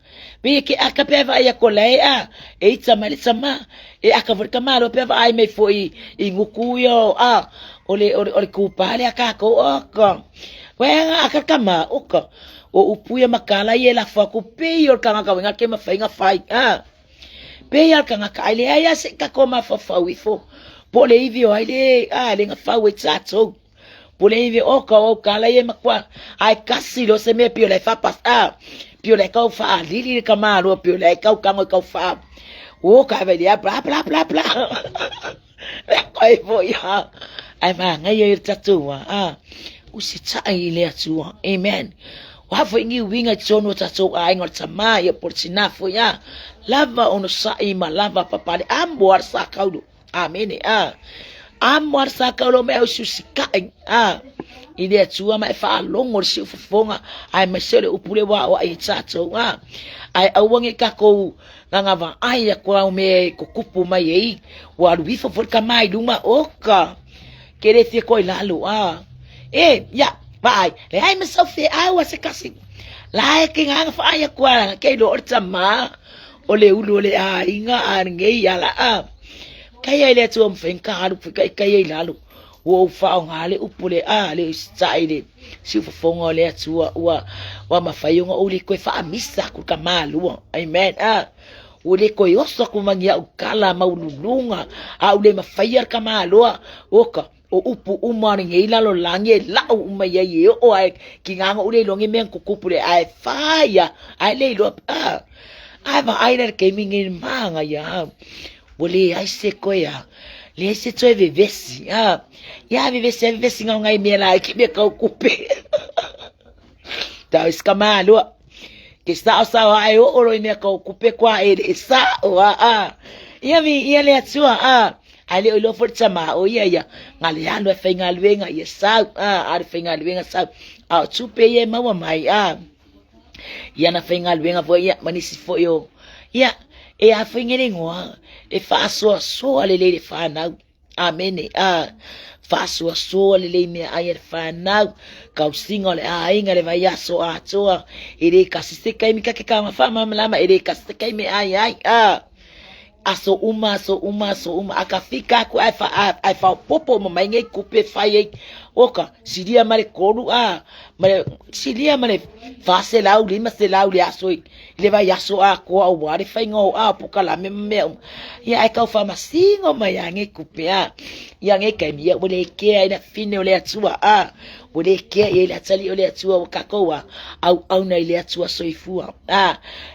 pe ke aka pe va ya ko le e tsama e aka vor kamalo pe va ai me foi inguku yo ole ku pale aka ko wa aka kama o upuya makala ye la fa ku pe yor kanga ka nga ke ma fai pe ya kanga ka ile ya se ka koma fa wifo po le ivio ile le nga fa wetsato po le ivio o kala ye makwa ai kasi lo se me pio le fa pas pio le ka fa lili kama lo pio le ka kanga ka fa o ka ve dia bla Koi po ya. Ai ma ngai tatua usitai le atua. Amen. Wafu ingi winga chono tato ainga tama ya portinafu ya. Lava ono sai ma lava papale amboar sakaudo. Amen. Amboar sakaudo me ususikai. Ile atua ma fa longo si ufonga ai mesele upule wa ai tato ai awangi kako ngava ai kwa me kukupu mai ei wa luifo for kamai duma oka kere se koi lalo ya bai le ai mesofe ai wa se kasi la ke nga fa ai kwa ke do ortama ole ulu le inga arnge yala kaya ile tu mfenka haru kaya lalo wo fa ngale upule le style si fongo le tu wa mafayonga uli ko fa misa ku kamalu amen uli ko yoso ku mangia ukala maululunga uli mafayar kamalu oka o upu umani ngeila lo lange la umaya ye o ai kinganga uli longe men ku kupule ai fire ai le lo ai ba ai le gaming in manga ya uli ai se ko ya le se to vivesi ya vivesi ngai mela ki be ka kupe ta iskamalo que sa ai o me ka kupe kwa ele sa ya le atua ale o lo fortama o ya ngale ando fenga lwenga ye sa ar fenga lwenga sa tupe ye mawa mai ya na fenga lwenga vo ya manisi fo yo ya e a fingere ngoa e faso so alele fa na amen faso so alele me ayer fa na ka usinga le inga le vai so atoa ire kasiste kai mi ka kama fa mama ire kasiste kai me ai aso uma akafika ku ai fa popo mama ngai kupe fai oka sidia mare koru mare sidia mare fase lauli aso le vai aso ko au wari fai ngo poka la me ya ai ka fa masingo mai ngai kupe ya ngai kai mi ya bole ke ai na fine ole atua bole ke ile atali ole atua kakoa au na ile atua soifua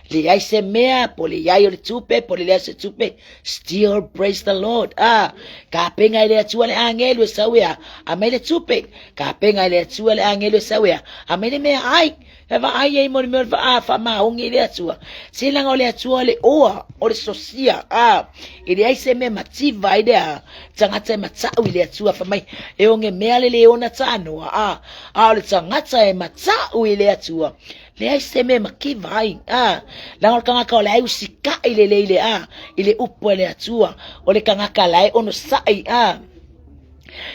le ai se mea pole ya ole tupe pole le se tupe still praise the Lord ka penga ile atua le angelo sawea amele tupe ka penga ile atua le angelo sawea amele me ai eva ai mo fa ma ongi ile atua sila ngole atua le ole sosia ile ai se me mativa ide tangata matau ile atua fa mai e onge me le ona tano le tangata e matau ile atua le ai se me makivai la ngol kanga ka le usika ile ile upo ile atua ole kanga ka lai ono sai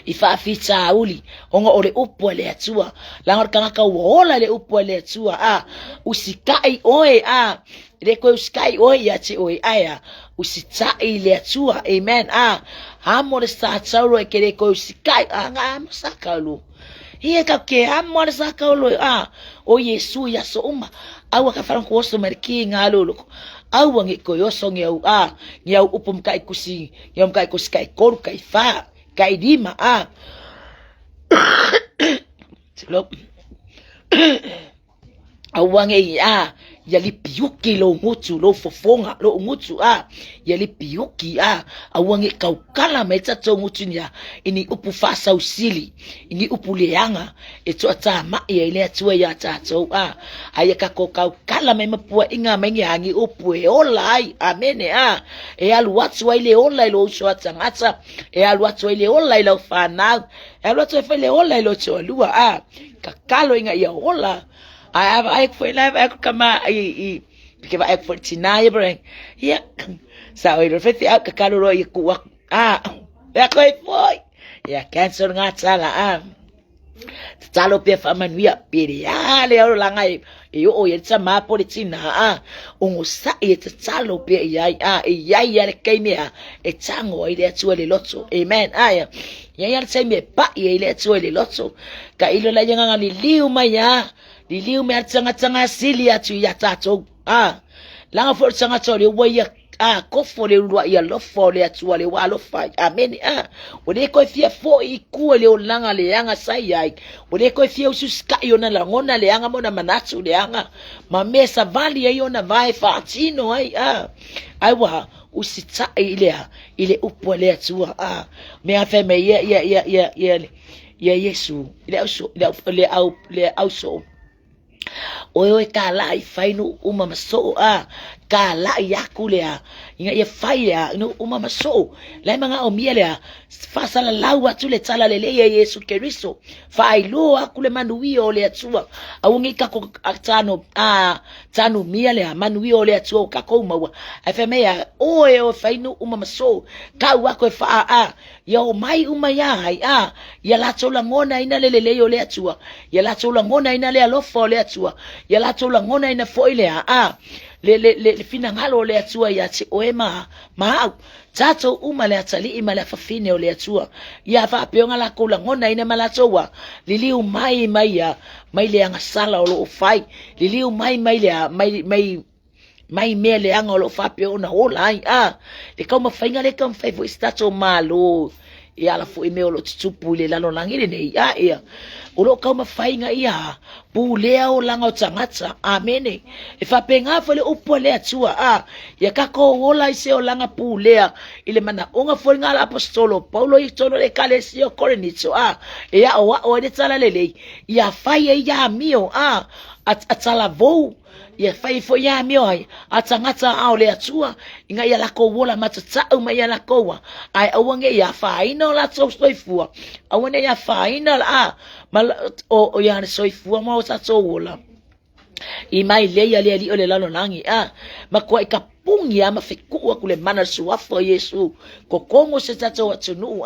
ifa fita uli ongo ole upo ile atua la ngol kanga ka wola le upo ile atua usikai oe ile ko usikai oe ya ti oe aya usitai ile atua amen amore sa tsauro kere ko usikai anga masakalu Ia ka ke amor sa ka lo o Yesu ya so au ka faran ko so merki ngalo au wangi ko yo so ngeu ngeu upum kai kusi yom kai kus kai kor kai fa kai dima Silop au wangi yali piuki lo ngutu lo fofonga lo ngutu yali piuki awange kaukala meta to ngutu nya ini upu fasa usili ini upu leanga eto ata ma ya ile atu ya tato ayaka ko kaukala me mapua inga mengi angi upu e olai amene e alu watu ile olai lo so atangata e alu watu ile olai lo fana e alu watu ile olai lo cholua kakalo inga ya ola I foi live kama porque vai for tinai bring ya sa oi refeti ka kaloro i ku ya koi foi ya cancer nga tsala tsalo pe famanwia pere ya le o langai yo o yetsa ma politina ungusa tsalo pe ya ya kai me etsango ile tsuele lotso amen ya tseme pa ile tsuele lotso ka ilo la yanga ni liuma ya Liliu me tsanga asili atu ya tato langa for tsanga tori wo ya ko for le lwa ya lo for le atu le wa lo fa amen o de ko fie fo iku le langa le yanga sai ai o de ko fie ususka yona la ngona le yanga mona manatsu le yanga mamesa vali ya yona vai fa tino ai wa usita ile upo le atua me afa me ya Yesu le au so o ka la I fainu uma maso ka la yaku le inga ye faya no uma maso la manga o miele fa sala lawa tu le tala le Yesu Kristo fa ilo akule manuwi o le atua awungi ka ko tano tano miele manuwi o le atua ka ko mawa afeme ya o fainu uma maso ka wako fa ya o mai uma ya ya la tola ngona ina le o le atua ya la tola ngona ina le alofo le atua ya la tola ngona ina foile le fina ngalo le atua ya ti oema ma tato uma le atali imale fafine o le atua ya fa peonga la kola ngona ina malatowa lili umai mai le anga sala o lo fai lili umai le mai mele anga o lo fa peona ola le koma fainga le kam fai vo stato malo ia la fu email lo tupu le lalo langile nei ia o lo ka mafainga ia pu lea o langa o tangata amene e fa penga fo le upo le atua ia ka ko ola ise o langa pu lea ile mana onga fo nga la apostolo Paulo I tolo le kalesio Korinitso ia o de tsala le ia fai ia mio atala vou ia fai fo ia mio ai atangata au le atua inga ia la ko wola matata uma ia la ko ai awange ia fai no la so soifua awane ia fai no mal o ia soifua mo sa so wola I mai le ia le o le lalo langi ma ko ka pungi ma fiku kule mana suafo Yesu ko kongo se tato atunu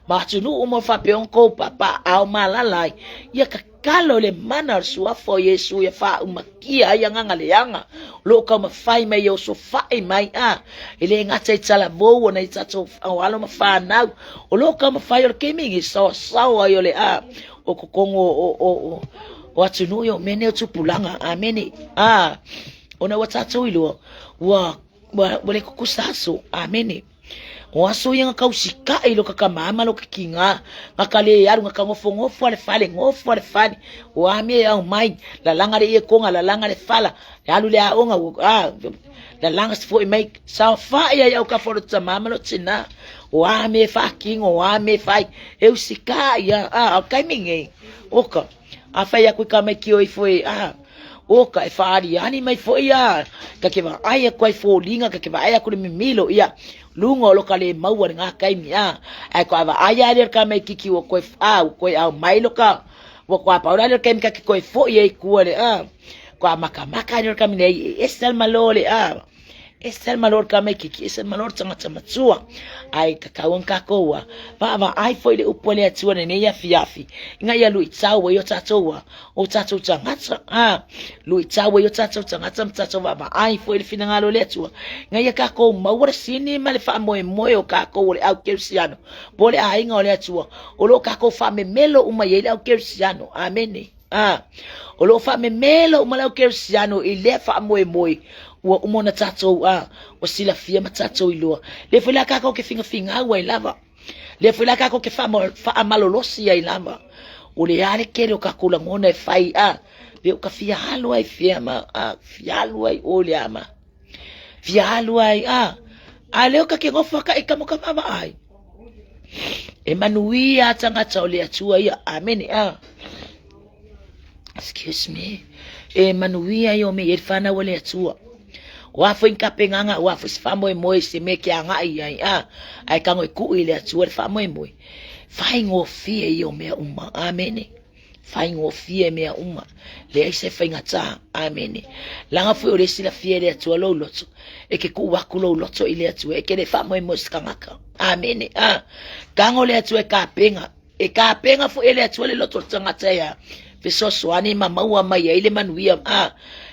ma atunu mo fa peonko papa au malalai ia ka kalo le mana suafo Yesu ya fa umakia ya nganga le yanga lo ka ma fai mai yo so fai mai ile ngata itala bo na itato awalo ma fa na o lo ka ma fai o kemingi so yo le o ko kongo o atunu yo mene tupulanga amene ona watato ilo wa le kusaso amene waso yang kau sika ilo kakamama lo kikinga ngakale yaru ngakangofongofo ale fale ngofo ale fani wa me ya mai la langa le konga la langa le fala yalu le onga la langa fo mai sa fa ya ka fo tsamama lo tsina wa me fa kingo wa me fai eu sika ya kai minge oka afa ya ku ka mai kio I foi oka e faari ani mai fo ia ka ke va ai ko fo linga ka ke va ai ko le milo ia lungo lo kale mau nga kai mi ai ko va ai ale ka mai kiki o ko ko mai lo ka wo ko pa ora le ka mi ka ko fo ia ku le ko maka le ka mi nei estel malole estel malor ka mai kiki estel malor tanga matsua ai ka kawon ka koa va ai fo le upole atua ne ia fiafi nga ia lu itsawa yo tatoa o tato tanga lu itsawa yo tato tanga tato va ai fo le fina ngalo le atua nga ia ka ko mawar sini male fa moe ka ko le au kersiano bole ai nga le atua o lo ka ko fa me melo uma ye le au kersiano amene o lo fa me melo uma le au kersiano ile fa moe wa umona tato o sila fia matato ilo le fila ka ko ke finga wa lava le fila ka ko ke fa malolosi ai lava o le ale ke lo ka kula ngona fai le ka fia halu ai fia ma fia halu ai o le ama fia halu ai le ka ke gofa ka ka mo ka ma ai Emanuia tanga tau le atua ia amen excuse me Emanuia yo me fana wale atua wa fo inka penganga wa fo famo moe se me ke anga ai ai kango ku ile atua famo moe fai ngo fie yo me uma amen fai ngo fie me uma le se fai ngata amen langa fo le sila fie le atua lo loto e ke ku wa ku lo loto ile atua e ke le famo moe skangaka amen kango le atua ka penga fo ile atua le loto tangata ya Peso swani mama wa mai ile manuia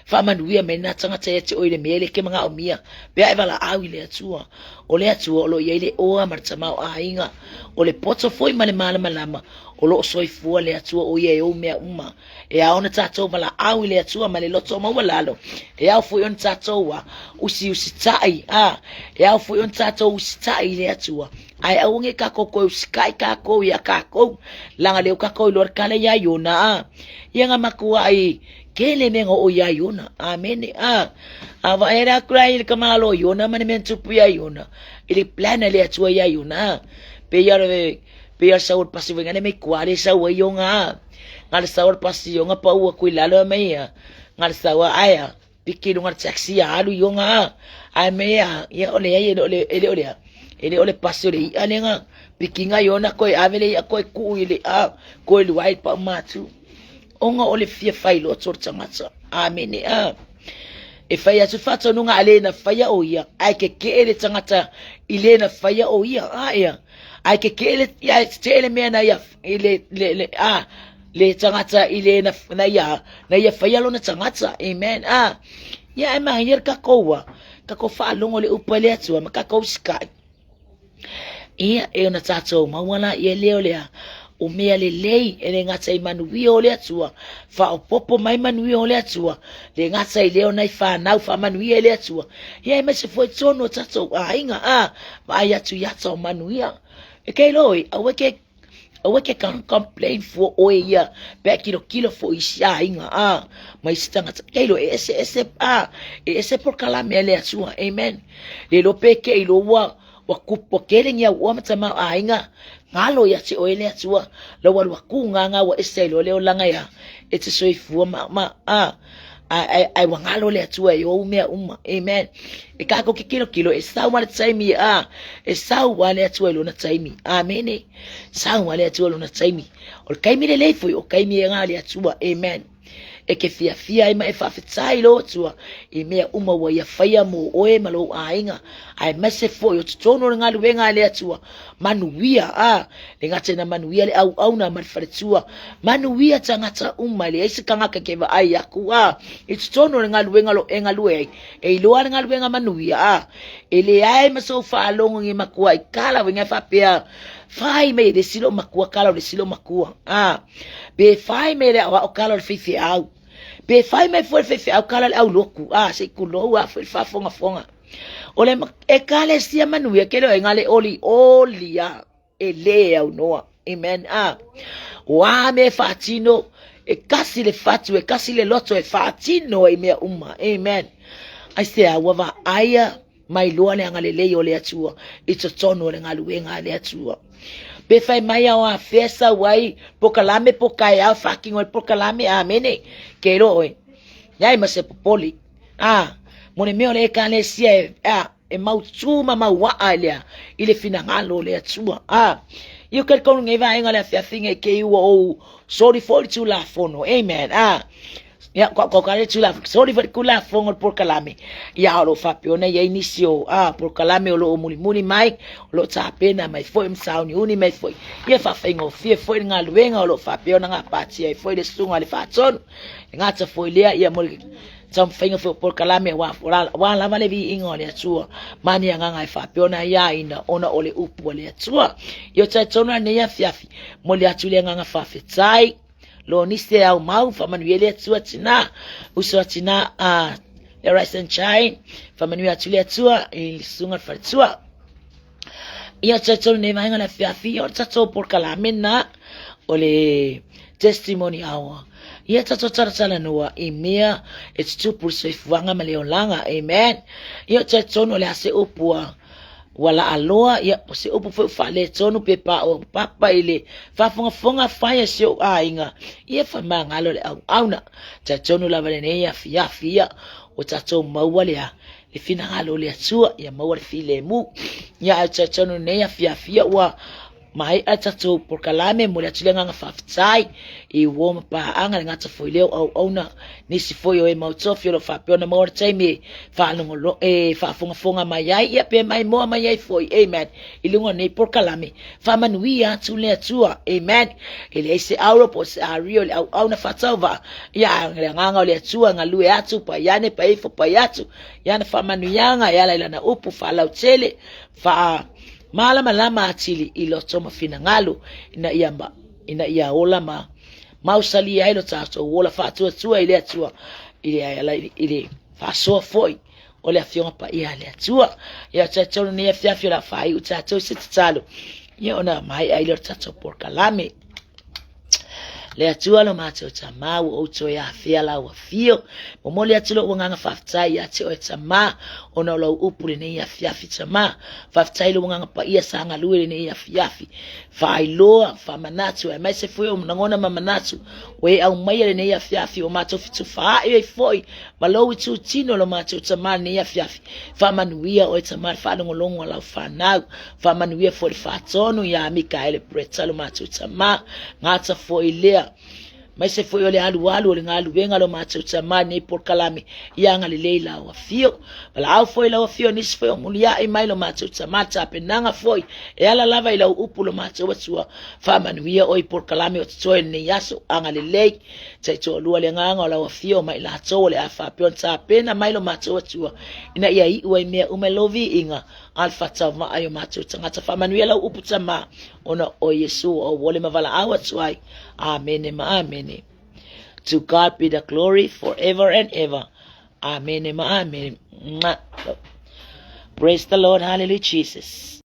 fa manuia mena tanga te oile mele ke manga omia pe ai vala au ile atua o le atua lo ile o martama ainga o le poto foi male malama o lo soi fu le atua o ye o me uma e a ona tato mala au ile atua male loto ma walalo e a foi on tato wa usi tai e a foi on tato usi tai ile atua ai aunge ka ko sky ka ko ya ka ko langa le ka ko lor kale ya yona yanga makua ai kele mengo o ya yona amen ava era krai le kamalo yona mane men tupu ya yona ile plana le atua ya yona pe ya saur pasi ngane me kwale sa wa yonga ngal saur pasi yonga pa u ku lalo me ya ngal sawa aya pikiru ngal taxi ya alu yonga ai me ya ole ya ele pasi ole alenga pikinga yona koi avele ya koi ku ile koi white pa matu onga ole fia failo tsor tsamata amen e fai atu fata nunga alena faya o ia ai ke ele tangata ilena faya o ia aya ai ke ele ya tele mena ya ile le tangata ilena na ya faya lona tangata amen ya ema yer ka ko fa longo le upale atu ma ka ko ska ia e ona tato mawala ye leo lea o mea le lei e le ngata i manuia o le atua fa o popo mai manuia o le atua le ngata i leo nai whanau fa manuia le atua ia e mese foi tono tato a inga ma ai atu yata o manuia e kei loi aweke kan complain for oe ia pe kilo fo isia inga ma isitanga kei loi ese por kalame le atua amen le lo pe kei lo wa kupo keleng ya wa matama ainga ngalo ya ti oile atua lo wa ku nganga wa eselo le olanga ya etse soifu ma ai wa ngalo le atua yo me amen e ka ko kilo e sa wa tsaimi e sa wa le atua lo na tsaimi amen sa wa le atua lo na tsaimi o kai mi le leifo o kai mi nga le atua amen e ke fia ima e whawhetai lo tua e mea wa ia whaia mo oe malo ainga ai mase fo yo tutono le ngalu wenga le atua manuia le ngate na manuia le au na marifare tua manuia tangata le eisi kangaka keva ai aku e tutono le ngalu wenga lo engalu e iloa le ngalu wenga manuia e le ai maso whaalongo ngi makua i kala wenga whapea fai me de silo makua kala de silo makua be fai me le o kala le fifi au be fai me foi fifi au kala le au loku se kulo foi fa fonga ole e kala sia manuia kelo engale oli e le au noa amen wa me fatino e kasi le fatu e kasi le loto e fatino e mea amen ai se awa aya mai loa le ngale le ole atua it's a tono le ngalu ngale atua be fai mai a fesa wai pokalame pokai a fucking oi pokalame amene kero oi yai ma se popoli mone me ole kale sia e mau tuma mau wa alia ile fina ngalo le atua you can call ngai vai ngale fia finge ke u sorry for to la fono amen ya ko kare chula sorry for kula fongo por kalame ya lo fapiona ya inicio por kalame lo muli mai lo tapena mai foi msauni uni mai foi ye fa fengo fie foi ngaluenga lo fapiona nga pati ai foi de sunga le fatson ngata foi le ya muli tam fengo foi por kalame wa la vale vi ingole tua mani nga ngai fapiona ya ina ona ole upu le tua yo tsona ne ya fiafi moli atule nga fafetai lo niste au mau fa manuele tua tina uso tina rice and shine fa manuele tua tua il sunga fa tua ia tsato ne mai ngala fiafi o tsato por kalamena ole testimony hour ia tsato tsala noa emia it's too por se fuanga maleolanga amen ia tsato no le ase opua wala aloa ia se opo fa le tonu pe pa o papa ile fa fonga fa se inga ia fa mangalo le au na tonu la vale ne ia fia o tato mawale le fina ngalo le tsua ia mawale file mu ia tonu ne ia fia wa mai atato por kalame mo le tsulenga fa ftai e wo pa anga ngata foi leo au na nisi foi o e mautofio lo fa pe na mo time fa no lo fa fonga mai ia pe mai mo mai foi amen ilungo nei por kalame fa manuia tsule tsua amen ele ese auro pos a real au na fatova ia nganga le tsua ngalue atu pa yane pa ifo pa yatu yana fa manuianga yala ila na upu fa lautele fa malama atili ilo toma fina ngalo ina ia ola mausali ya ilo tato wola fatua tua ile atua ile faso foi ole afionga pa ia le atua ya tato ni afia la fai utato sitalo ya ona mai ilo tato por kalame le atua lo mātou tamā ua outou ia fia la ua fio mo mole atu lo nganga whaftai ia te o e tamā ona o lau upu le nei ia fiafi tamā whaftai lo nganga pa ia sanga lue le nei ia fiafi whailoa whamanatu e mai se fui o mnangona mamanatu we au mai le nei ia fiafi o mātou fitu wha e foi ma lau i tu tino lo mātou tamā nei ia fiafi whamanuia o e tamā whanongolongo lau whanau whamanuia foi whatonu ia Mikaele Breta lo mātou tamā ngata foi lea mai se foi ole alu o le ngalu venga lo mātou tamā nei por kalami ia ngali leila o fio bala au foi la o fio nis foi o mulia e mai lo mātou tamā tapenanga foi e ala lava i lau upu lo mātou atua whamanuia o i por kalami o titoe nei aso angali lei tai to lua le nganga o lau fio mai la to le a whapion tapena mai lo mātou atua ina ia i ua i mea umelovi inga alfa tama ayo mātou tangata whamanuia lau upu tamā ona o Yesu o wole mavala awa tuai. Amen. Amen. To God be the glory forever and ever. Amen. Amen. Praise the Lord. Hallelujah, Jesus.